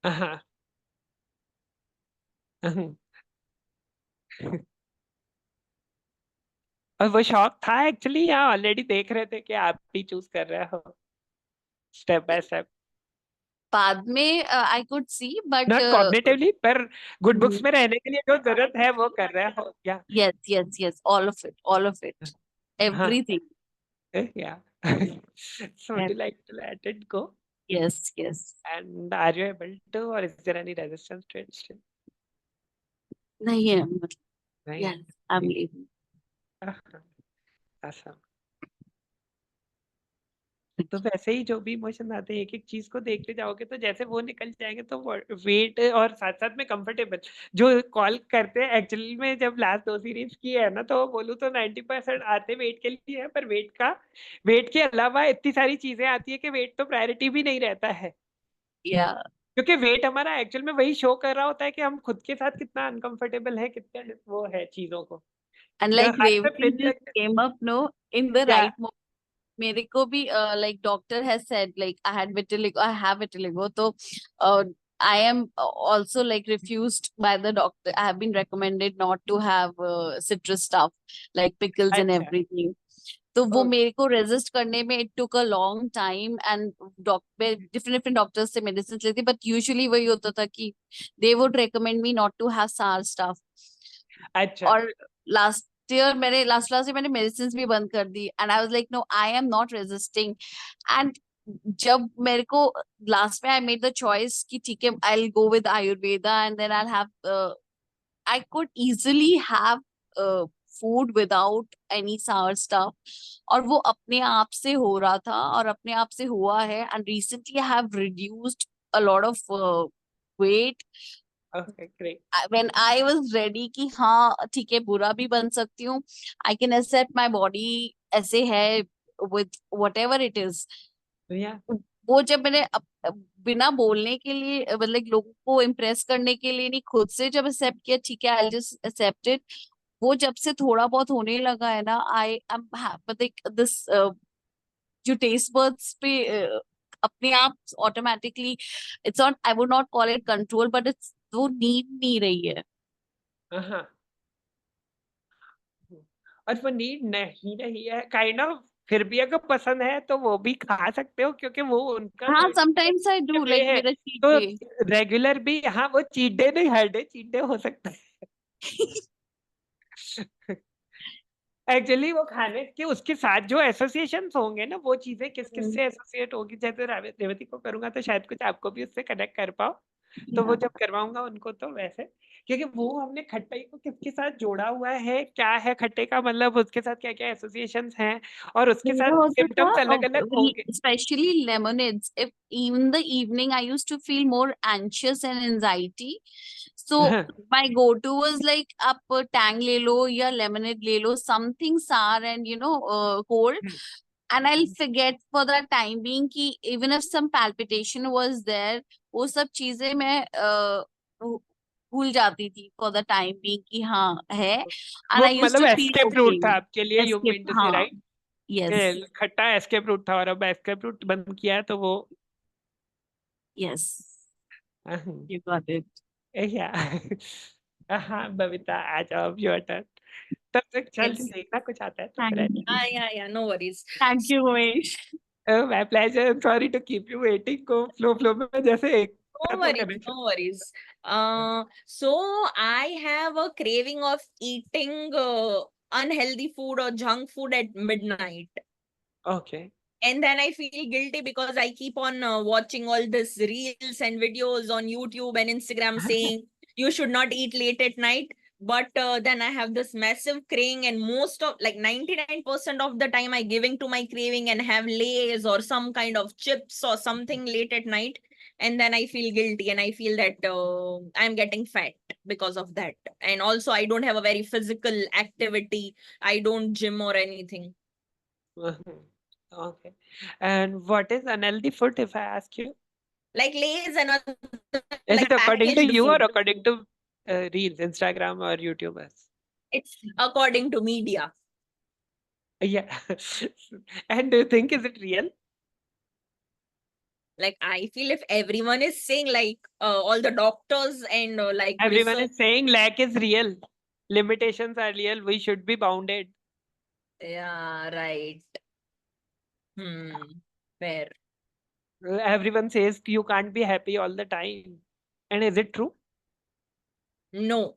हाँ हाँ और वो शौक था एक्चुअली या ऑलरेडी देख रहे थे कि आप ही चूज कर रहे हो स्टेप बाय स्टेप? बाद में I could see but not cognitively पर गुड बुक्स में रहने के लिए जो जरूरत है वो कर रहे हो या? yes, all of it, हाँ, everything. yeah. So would you like to let it go? Yes. And are you able to, or is there any resistance to it still? नहीं है मतलब, नहीं? yes, I'm leaving. Awesome. तो वैसे ही जो भी इमोशन आते हैं एक एक चीज को देखते जाओगे तो जैसे वो निकल जाएंगे तो वेट और साथ साथ में कंफर्टेबल जो कॉल करते हैं एक्चुअली में जब लास्ट 2 सीरीज की है ना तो बोलूँ तो 90% आते वेट के लिए है पर वेट के अलावा इतनी सारी चीजें आती है कि वेट तो प्रायोरिटी भी नहीं रहता है Yeah. क्योंकि वेट हमारा एक्चुअल में वही शो कर रहा होता है कि हम खुद के साथ कितना अनकंफर्टेबल है कितने वो है चीजों को And जो like हाथ में Revati pin just came up, no, in the Yeah. right moment. मेरे को भी like doctor has said like I have vitiligo, so I am also like refused by the doctor. I have been recommended not to have citrus stuff like pickles and अच्छा everything. तो वो Okay. मेरे को रेजिस्ट करने में it took a long time and different doctors से medicines लेती but usually वही होता था कि they would recommend me not to have sour stuff. अच्छा और लास्ट ईयर मैंने मेडिसिन भी बंद कर दी and I was like no I am not resisting and जब मेरे को लास्ट में आई मेड द चॉइस कि ठीक है I will go with ayurveda and then I have I could easily have food without any sour stuff और वो अपने आप से हो रहा था और अपने आप से हुआ है and recently I have reduced a lot of weight Okay, great. when I was ready कि हाँ ठीक है बुरा भी बन सकती हूँ I can accept my body ऐसे है with whatever it is. Yeah. वो जब मैंने बिना बोलने के लिए मतलब लोगों को इम्प्रेस करने के लिए नहीं खुद से जब एक्सेप्ट किया ठीक है I'll just accept it. वो जब से थोड़ा बहुत होने लगा है ना I am like this जो टेस्ट बर्ड्स पे अपने आप automatically it's not I would not call it control but it's वो नीड नहीं रही है. हाँ और वो नीड नहीं है काइंड ऑफ फिर भी अगर पसंद है तो वो भी खा सकते हो क्योंकि वो उनका हाँ sometimes I do day like है मेरा चीट तो डे. रेगुलर भी हाँ वो चीट डे नहीं हर डे चीट डे हो सकता है एक्चुअली वो खाने के उसके साथ जो एसोसिएशंस होंगे ना वो चीजें किस किस से एसोसिएट होगी जैसे रेवती को करूंगा तो शायद कुछ आपको भी उससे कनेक्ट कर पाओ तो वो जब करवाऊंगा उनको तो वैसे क्योंकि वो हमने खट्टाई को किसके साथ जोड़ा हुआ है क्या है खट्टे का मतलब उसके साथ क्या क्या एसोसिएशंस हैं और उसके मेरा साथ होता था सिम्टम्स अलग अलग होंगे especially lemonades if in the evening I used to feel more anxious and anxiety so my go-to was like आप tang ले लो या lemonade ले लो something sour and you know cold and I'll forget for the time being कि even if some palpitation was there वो सब चीजें मैं भूल जाती थी for the time being कि हाँ है and वो I used मतलब to feel escape route okay. था आपके लिए यू Escape, मीन टू से हाँ राइट yes खट्टा एस्केप रूट था और अब एस्केप रूट बंद किया है तो वो yes you got it. या हाँ बबीता आ जाओ योर टर्न तब तक चल Yes. देखना कुछ आता है तो Thank फिर you. Yeah, no worries. Thank you, Umesh. My pleasure sorry to keep you waiting को फ्लो में जैसे एक No worries, no worries. So I have a craving of eating unhealthy food or junk food at midnight. Okay And then I feel guilty because I keep on watching all this reels and videos on YouTube and Instagram saying you should not eat late at night. But then I have this massive craving, and most of like 99% of the time I giving to my craving and have Lays or some kind of chips or something late at night. And then I feel guilty and I feel that I'm getting fat because of that. And also I don't have a very physical activity. I don't gym or anything. Okay. And what is unhealthy food if I ask you? Like Lays and other Is like it according to packaged you or food. according to Reels, Instagram or YouTubers? It's according to media. Yeah. And do you think is it real? Like I feel if everyone is saying like all the doctors and like Everyone research, is saying lack is real. Limitations are real. We should be bounded. Yeah, right. Fair. Everyone says you can't be happy all the time. And is it true? No.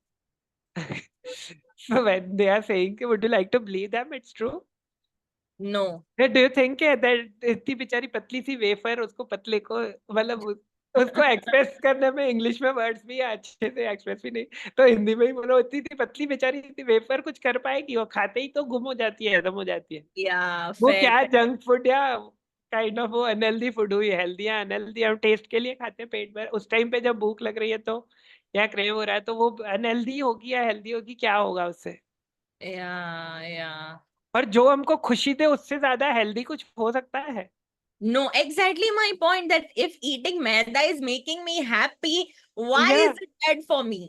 So when they are saying, would you like to believe them? It's true. No. Do you think that इतनी बेचारी पतली सी वेफर उसको पतले को मतलब उसको एक्सप्रेस करने में इंग्लिश में वर्ड्स भी अच्छे से एक्सप्रेस भी नहीं तो हिंदी में ही बोलो इतनी सी पतली बेचारी इतनी वेफर कुछ कर पाएगी वो खाते ही तो गुम हो जाती है खत्म हो जाती है Yeah, वो fair. क्या जंक फूड या काइंड ऑफ वो अनहेल्दी फूड हुई हेल्दी या अनहेल्दी हम टेस्ट के लिए खाते हैं पेट भर उस टाइम पे जब भूख लग रही है तो या क्रेव हो रहा है तो वो अनहेल्दी होगी या हेल्दी होगी क्या होगा उससे Yeah, yeah. और जो हमको खुशी दे उससे ज्यादा हेल्दी कुछ हो सकता है No, exactly my point that if eating maida is making me happy, why Yeah. is it bad for me?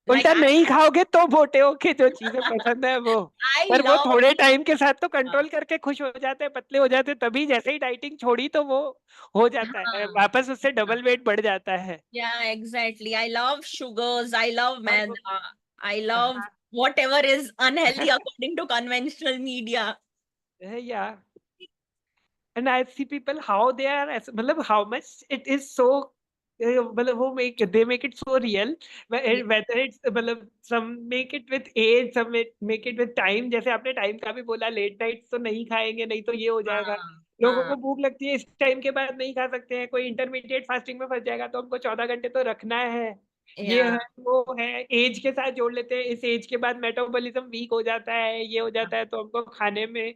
उल्टा नहीं खाओगे तो मोटे होके जो चीजें पसंद है वो I पर वो love थोड़े टाइम के साथ तो कंट्रोल करके खुश हो जाते हैं पतले हो जाते हैं तभी जैसे ही डाइटिंग छोड़ी तो वो हो जाता है हाँ। वापस उससे डबल वेट बढ़ जाता है Yeah, exactly. I love sugars. I love और maida. वो- I love हाँ, whatever is unhealthy according to conventional media. या and I see people how they are मतलब how much it is so मतलब वो they make it so real Yeah. whether it's मतलब some make it with age some make it with time जैसे आपने टाइम का भी बोला लेट नाइट तो नहीं खाएंगे नहीं तो ये हो जाएगा लोगों को भूख लगती है इस टाइम के बाद नहीं खा सकते हैं कोई इंटरमीडिएट फास्टिंग में फंस जाएगा तो हमको 14 घंटे तो रखना है ये Yeah. है वो है एज के साथ जोड़ लेते हैं इस एज के बाद मेटाबॉलिज्म वीक हो जाता है ये हो जाता है तो हमको खाने में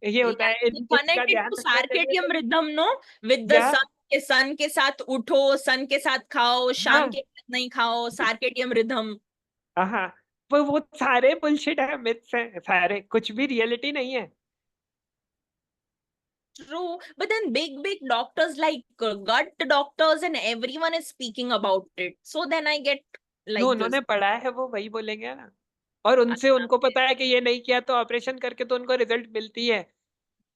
ये होता है इन चीज का Connect it ध्यान to रखना चाहिए circadian तो rhythm, no? With the या sun के साथ उठो, sun के साथ खाओ, शाम हाँ के साथ नहीं खाओ, circadian rhythm. हाँ वो सारे बुलशिट है मिथ्स हैं सारे कुछ भी रियलिटी नहीं है True, but then big doctors like gut doctors and everyone is speaking about it. So then I get जो like उन्होंने this. पढ़ा है वो वही बोलेंगे ना और उनसे उनको पता है कि ये नहीं किया तो ऑपरेशन करके तो उनको रिजल्ट मिलती है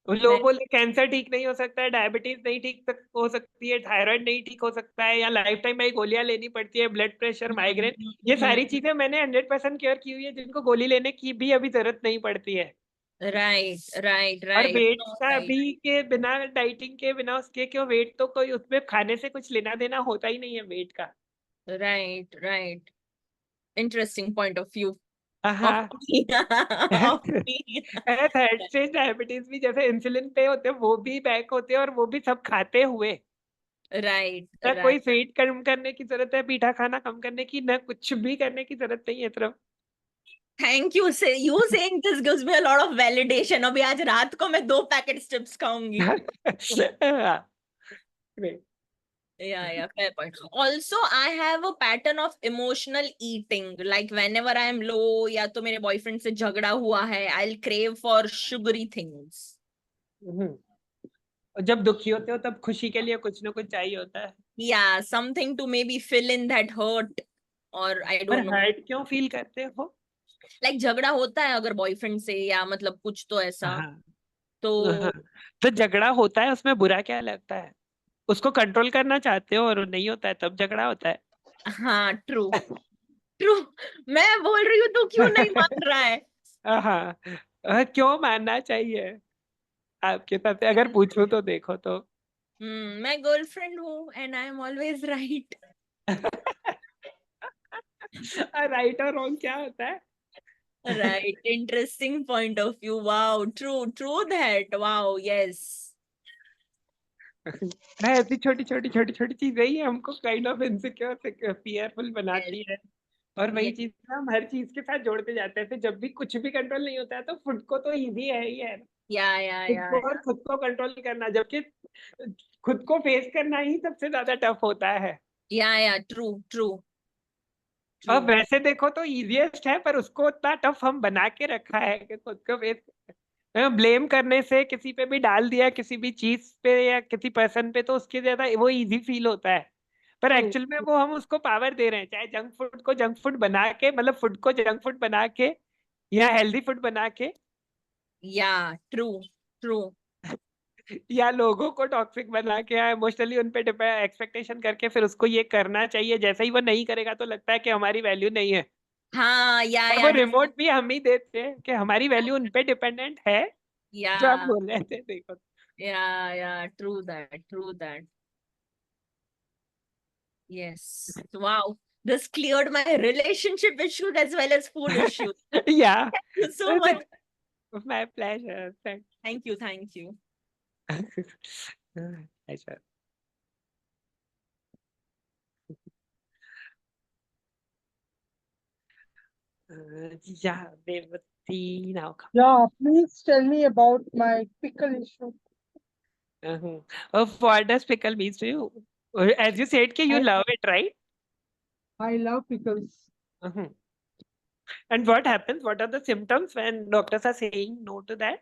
उन लोगों बोले कैंसर ठीक नहीं हो सकता है डायबिटीज नहीं ठीक हो सकती है थायराइड नहीं ठीक हो सकता है या लाइफ टाइम में गोलियां लेनी पड़ती है ब्लड प्रेशर माइग्रेन ये सारी चीजें मैंने 100% केयर की हुई है जिनको गोली लेने की भी अभी जरूरत नहीं पड़ती है Right, right, और right. वेट No, का right. भी के बिना डाइटिंग के बिना उसके क्यों वेट तो कोई उसमें खाने से कुछ लेना देना होता ही नहीं है वेट का Right, right. Interesting point of view. हाँ Of me. Of me. Third stage diabetes भी जैसे इंसुलिन पे होते हैं वो भी बैक होते हैं और वो भी सब खाते हुए Right, ना कोई right. स्वीट कम करने की जरूरत है मीठा खाना कम करने की ना कुछ भी करने की जरूरत नहीं है सिर्फ Thank you. Say you saying this gives me a lot of validation. अभी आज रात को मैं 2 पैकेट चिप्स खाऊंगी. Great. Yeah, fair point. Also, I have a pattern of emotional eating. Like whenever I am low या तो मेरे boyfriend से झगड़ा हुआ है, I'll crave for sugary things. और जब दुखी होते हो तब खुशी के लिए कुछ ना कुछ चाहिए होता है Yeah, something to maybe fill in that hurt, or I पर don't know. हर्ट क्यों फील करते हो Like झगड़ा होता है अगर बॉयफ्रेंड से या मतलब कुछ तो ऐसा हाँ तो हाँ तो झगड़ा होता है उसमें बुरा क्या लगता है उसको कंट्रोल करना चाहते हो और नहीं होता है तब झगड़ा होता है हाँ ट्रू ट्रू मैं बोल रही हूँ तो क्यों नहीं मान रहा है हाँ क्यों मानना चाहिए आपके साथ अगर पूछूं तो देखो तो मैं गर्लफ्रेंड हूँ and I am always right right और रॉन्ग क्या होता है right interesting point of view wow true true that wow yes ऐसी छोटी छोटी छोटी छोटी चीजें ही हमको काइंड ऑफ इनसिक्योर फियरफुल बनाती है और वही चीज हम हर चीज के साथ जोड़ते जाते हैं फिर जब भी कुछ भी कंट्रोल नहीं होता है तो खुद को तो इजी है ही है खुद को और खुद को कंट्रोल करना जबकि खुद को फेस करना ही सबसे ज्यादा टफ होता है या ट्रू ट्रू अब वैसे देखो तो इजीएस्ट है पर उसको उतना टफ हम बना के रखा है कि खुद को फेस ब्लेम करने से किसी पे भी डाल दिया किसी भी चीज पे या किसी पर्सन पे तो उसके ज्यादा वो इजी फील होता है पर एक्चुअल में वो हम उसको पावर दे रहे हैं चाहे जंक फूड को जंक फूड बना के मतलब फूड को जंक फूड बना के या हेल्दी फूड बना के या ट्रू ट्रू या लोगों को टॉक्सिक बना के या इमोशनली उन पे एक्सपेक्टेशन करके फिर उसको ये करना चाहिए जैसे ही वो नहीं करेगा तो लगता है कि हमारी वैल्यू नहीं है हाँ, yeah, और वो yeah, रिमोट भी हम ही देते हैं कि हमारी वैल्यू उन पे डिपेंडेंट है जो आप yeah, बोल रहे थे, देखो। yeah, true that. Yes. Wow. This cleared my relationship issues as well as food issues. Yeah. Thank you so much. My pleasure. Thank Thank you. pleasure. Yeah, Devati now. Yeah, please tell me about my pickle issue. What does pickle means to you? As you said, you I- love it, right? I love pickles. And what happens? What are the symptoms when doctors are saying no to that?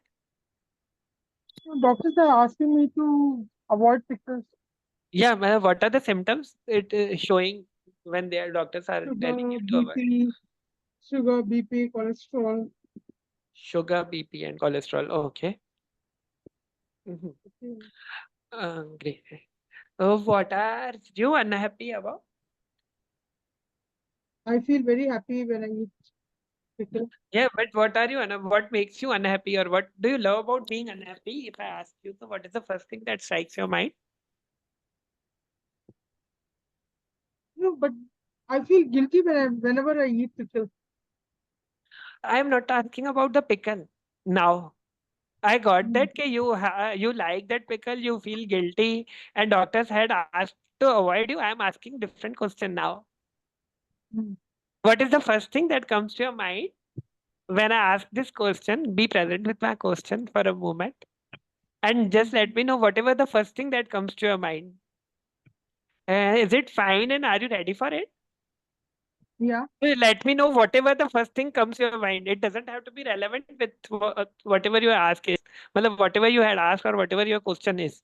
Doctors are asking me to avoid pickles. Yeah, what are the symptoms it is showing when their doctors are Sugar, telling you to avoid? BP, cholesterol. Sugar, BP, and cholesterol. Okay. Great. What are you unhappy about? I feel very happy when I eat pickle. Yeah, but what are you what makes you unhappy, or what do you love about being unhappy? If I ask you, so what is the first thing that strikes your mind? No, but I feel guilty whenever I eat pickle. I am not asking about the pickle now. I got Mm. that you like that pickle, you feel guilty, and doctors had asked to avoid you. I am asking different question now. Mm. What is the first thing that comes to your mind when I ask this question? Be present with my question for a moment, and just let me know whatever the first thing that comes to your mind. Is it fine, and are you ready for it? Yeah. Let me know whatever the first thing comes to your mind. It doesn't have to be relevant with whatever you ask is. Matlab, whatever you had asked or whatever your question is.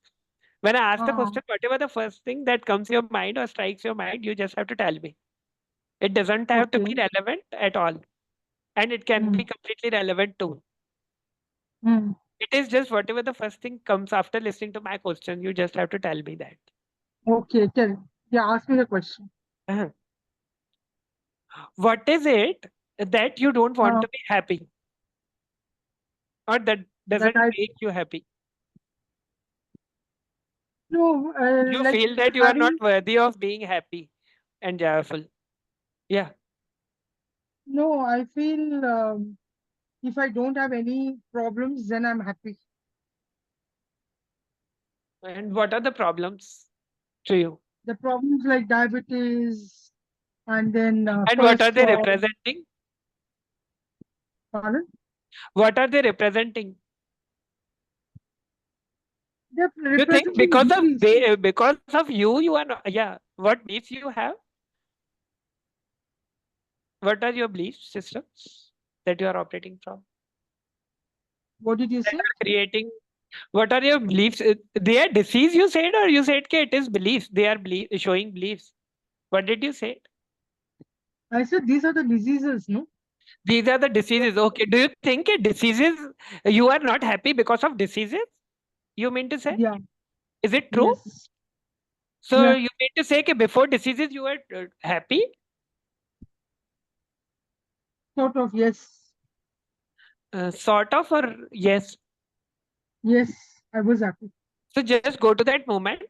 When I ask the question, whatever the first thing that comes to your mind or strikes your mind, you just have to tell me. It doesn't have to be Okay. relevant at all. And it can be completely relevant too. Mm. It is just whatever the first thing comes after listening to my question. You just have to tell me that. Okay, tell. Yeah, ask me the question. What is it that you don't want to be happy? Or that doesn't I make you happy? no, You like feel that you are not having worthy of being happy and joyful. Yeah. no, I feel if I don't have any problems, then I'm happy. And what are the problems to you? The problems like diabetes and then And what are they cholesterol. representing? Pardon? What are they representing? They're You think representing disease. because of you are not, yeah. What beliefs you have? What are your belief systems that you are operating from? What did you That say? are creating. What are your beliefs? They are disease, you said, or you said it is beliefs? They are showing beliefs. What did you say? I said these are the diseases, no? These are the diseases. Okay. Do you think diseases, you are not happy because of diseases? You mean to say? Yeah. Is it true? Yes. So Yeah. you mean to say that before diseases you were happy? Sort of, yes. Sort of, or yes? Yes, I was happy. So just go to that moment.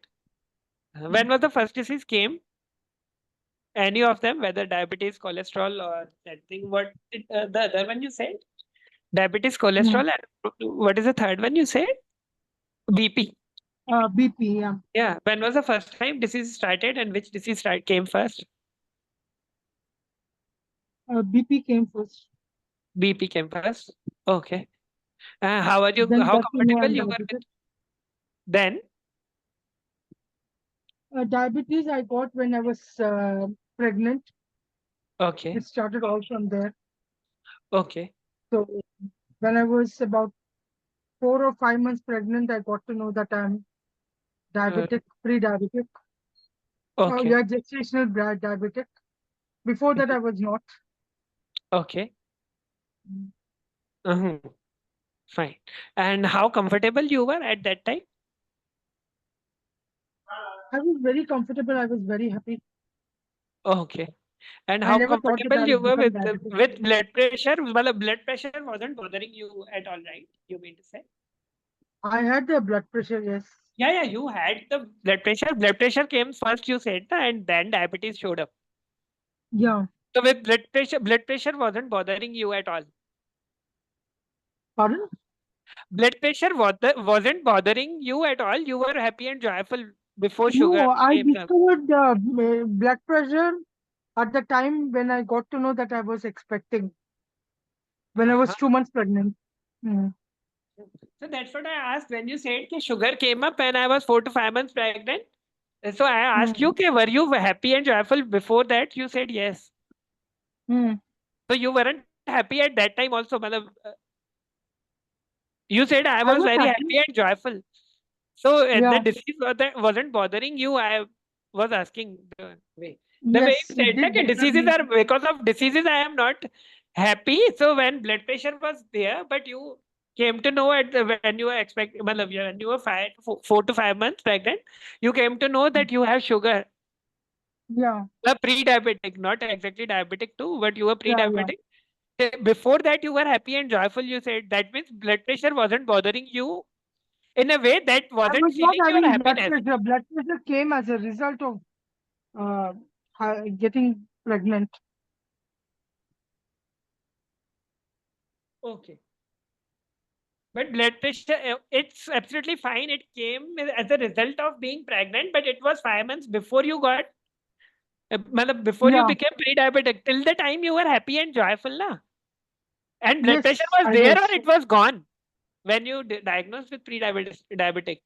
When was the first disease came? Any of them, whether diabetes, cholesterol, or that thing. What the other one you said? Diabetes, cholesterol, and what is the third one you said? BP. BP, yeah. Yeah. When was the first time disease started, and which disease came first? BP came first. BP came first. Okay. How are you? Then How got to know comfortable I'm you were with? diabetic. Then Diabetes I got when I was pregnant. okay. It started all from there. Okay. So when I was about 4 or 5 months pregnant, I got to know that I'm diabetic, pre-diabetic. Okay. Yeah, gestational diabetic. Before that, I was not. Okay. Fine. And how comfortable you were at that time? I was very comfortable. I was very happy. Okay. And I how never thought that comfortable I'll you were become diabetic. with blood pressure? Well, blood pressure wasn't bothering you at all, right? You mean to say? I had the blood pressure, yes. Yeah, you had the blood pressure. Blood pressure came first, you said, and then diabetes showed up. Yeah. So with blood pressure wasn't bothering you at all. Pardon? Blood pressure wasn't bothering you at all. You were happy and joyful before sugar No, I came up. discovered blood pressure at the time when I got to know that I was expecting, when I was Uh-huh. 2 months pregnant. Mm. So that's what I asked when you said that sugar came up when I was 4 to 5 months pregnant. So I asked you, Mm. were you happy and joyful before that? You said yes. Mm. So you weren't happy at that time also. Matlab, you said I I was was very happy. happy and joyful. So the Yeah. disease wasn't bothering you. I was asking the way. The way Yes, you it said did that bother diseases me. are because of diseases I am not happy. So when blood pressure was there, but you came to know when you were expecting, when you were 4 to 5 months pregnant, you came to know that you have sugar. Yeah. Pre-diabetic, not exactly diabetic too, but you were Yeah. pre-diabetic. Before that, you were happy and joyful. You said that means blood pressure wasn't bothering you in a way that I wasn't was not feeling your having blood happiness. pressure. Blood pressure came as a result of uh, getting pregnant. Okay. But blood pressure, it's absolutely fine. It came as a result of being pregnant, but it was 5 months before you got, before you Yeah. became pre-diabetic. Till the time you were happy and joyful, na? And blood Yes, pressure was I there was. or it was gone when you diagnosed with pre-diabetic.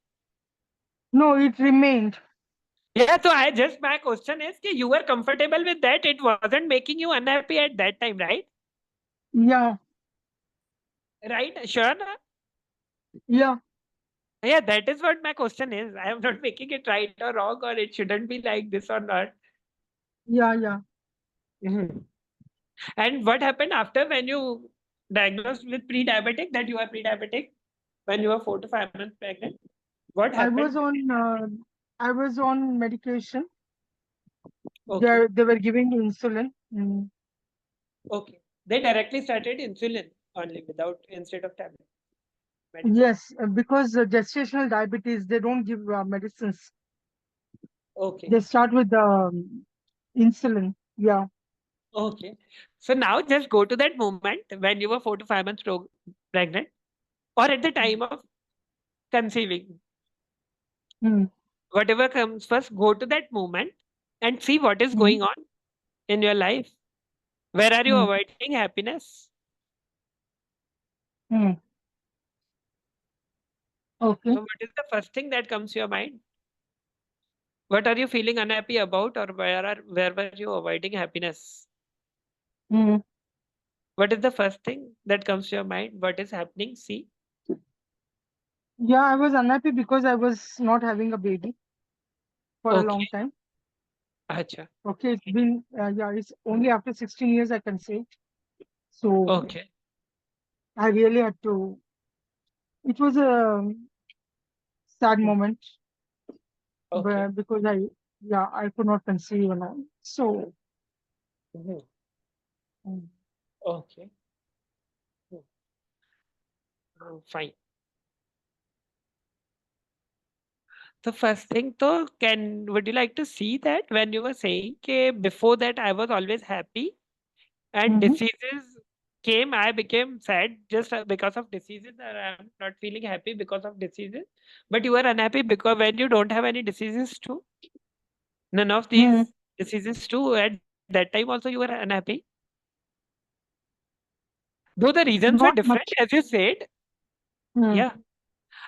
No, it remained. Yeah, so my question is, you were comfortable with that. It wasn't making you unhappy at that time, right? Yeah. Right? Sure, na? Yeah. Yeah, that is what my question is. I am not making it right or wrong, or it shouldn't be like this or not. Yeah. Mhm. And what happened after when you diagnosed with pre-diabetic, that you are pre-diabetic when you were 4 to 5 months pregnant? What I was happened? on medication. Okay. They were giving me insulin. Mm. Okay. They directly started insulin only instead of tablet. Medicine. Yes, because gestational diabetes, they don't give medicines. Okay. They start with insulin. Yeah. Okay. So now just go to that moment when you were 4 to 5 months pregnant or at the time of conceiving. Mm. Whatever comes first, go to that moment and see what is going on in your life. Where are you Mm. avoiding happiness? Mm. Okay. So what is the first thing that comes to your mind? What are you feeling unhappy about, or where were you avoiding happiness? Mm. What is the first thing that comes to your mind? What is happening? See. Yeah, I was unhappy because I was not having a baby for a long Okay. time. Acha. Okay, it's been it's only after 16 years I can say. So Okay. I really had to. It was a sad moment, Okay. because I could not conceive and all. So Mhm. mm, Okay. Fine. The first thing though, would you like to see that when you were saying before that I was always happy and mhm. diseases came, I became sad just because of diseases, and I'm not feeling happy because of diseases. But you are unhappy because when you don't have any diseases too, none of these diseases too, at that time also you were unhappy. Though the reasons were Not different, much. as you said. Mm. Yeah.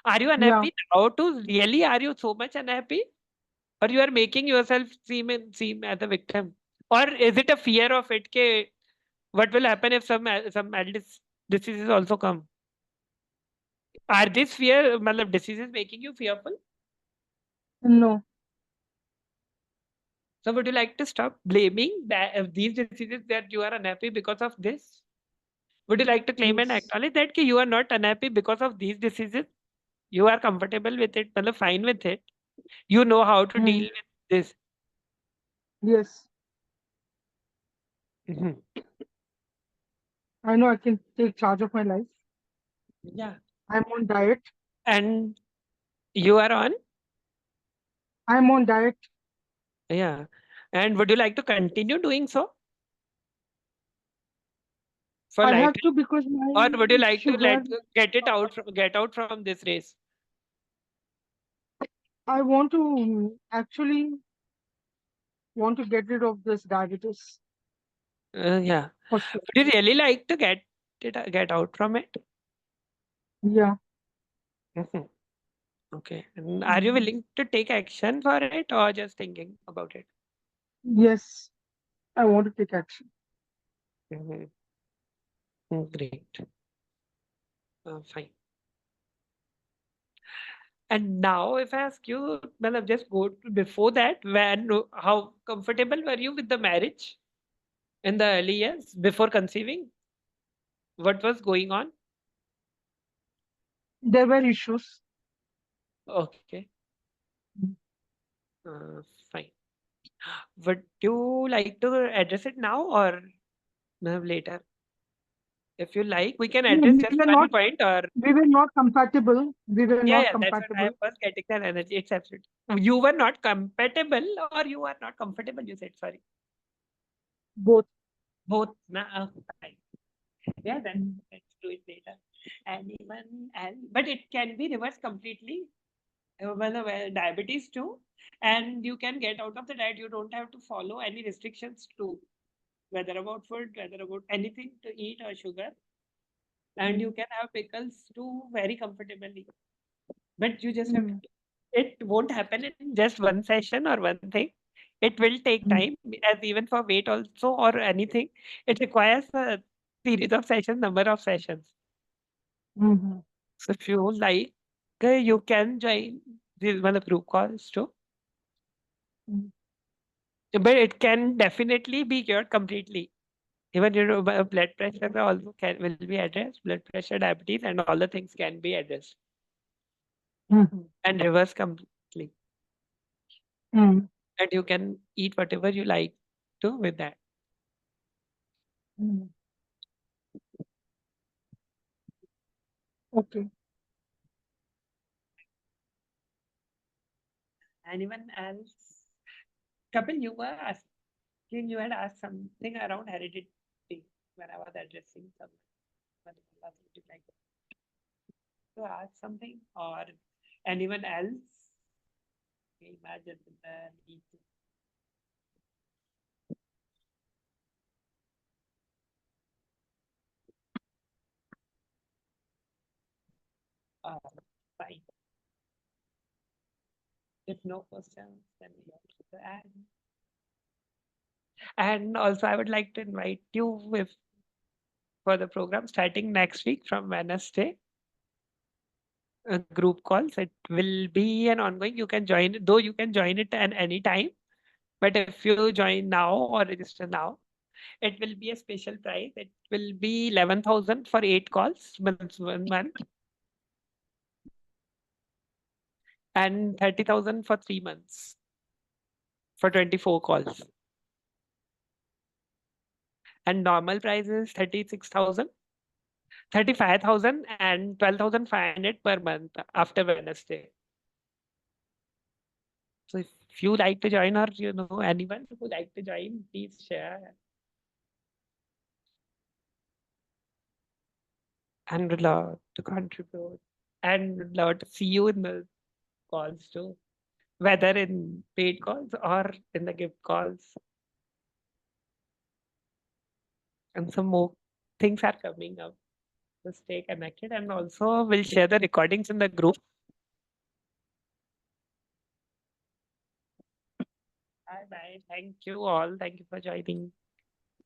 Are you Yeah. unhappy now too? Really, are you so much unhappy? Or you are making yourself seem as a victim? Or is it a fear of it? What will happen if some diseases also come? Are these diseases making you fearful? No. So would you like to stop blaming these diseases that you are unhappy because of this? Would you like to claim and Yes. acknowledge that you are not unhappy because of these diseases? You are comfortable with it, fine with it. You know how to deal with this. Yes. Mhm. I know I can take charge of my life. Yeah. I'm on diet. And you are on? I'm on diet. Yeah. And would you like to continue doing so for I have life? to because Or my would you like to sugar, get out from this race? I want to actually want to get rid of this diabetes Yeah. for sure. Would you really like to get out from it? Yeah. Mhm. Okay. And are you willing to take action for it or just thinking about it? Yes, I want to take action. Mhm. Great. Fine. And now, if I ask you, well, just go to before that, how comfortable were you with the marriage in the early years before conceiving? What was going on? There were issues. Okay. Mm. Fine. Would you like to address it now or later? If you like, we can No, address just one point or we were not compatible. We were yeah, not yeah, that's what I compatible. was getting that energy. It's absolutely. You were not compatible or you are not comfortable, you said, sorry. Both. Both. Fine. Yeah, then let's do it later. And even but it can be reversed completely. Diabetes too, and you can get out of the diet. You don't have to follow any restrictions too, whether about food, whether about anything to eat or sugar, and you can have pickles too very comfortably. But you just have to. It won't happen in just one session or one thing. It will take time, as even for weight also or anything. It requires a series of sessions, number of sessions. Mhm. So if you like, you can join these one of group calls too. Mm. But it can definitely be cured completely. Even blood pressure also will be addressed. Blood pressure, diabetes, and all the things can be addressed Mhm. and reversed completely. Mm. And you can eat whatever you like to with that. Mm. Okay. Anyone else? Kapil, you were asking, you had asked something around heredity when I was addressing something. Would you like to ask something or anyone else? Imagine the fine. If no questions, then we have to add. And also, I would like to invite you with for the program starting next week from Wednesday. Group calls. It will be an ongoing. You can join it, though you can join it at any time. But if you join now or register now, it will be a special price. It will be 11,000 for 8 calls, 1 month, and 30,000 for 3 months for 24 calls. And normal price is 36,000, 35,000, and 12,500 per month after Wednesday. So if you like to join or you know anyone who like to join, please share. And would love to contribute and would love to see you in the calls too, whether in paid calls or in the gift calls. And some more things are coming up. So stay connected and also we'll share the recordings in the group. Bye bye. Thank you all. Thank you for joining.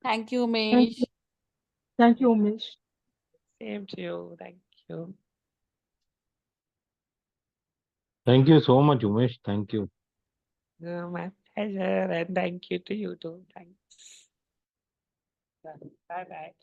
Thank you, Thank Umesh. you. Thank you, Umesh. Same to you. Thank you. Thank you so much, Umesh. Thank you. My pleasure. And thank you to you too. Thanks. Bye bye.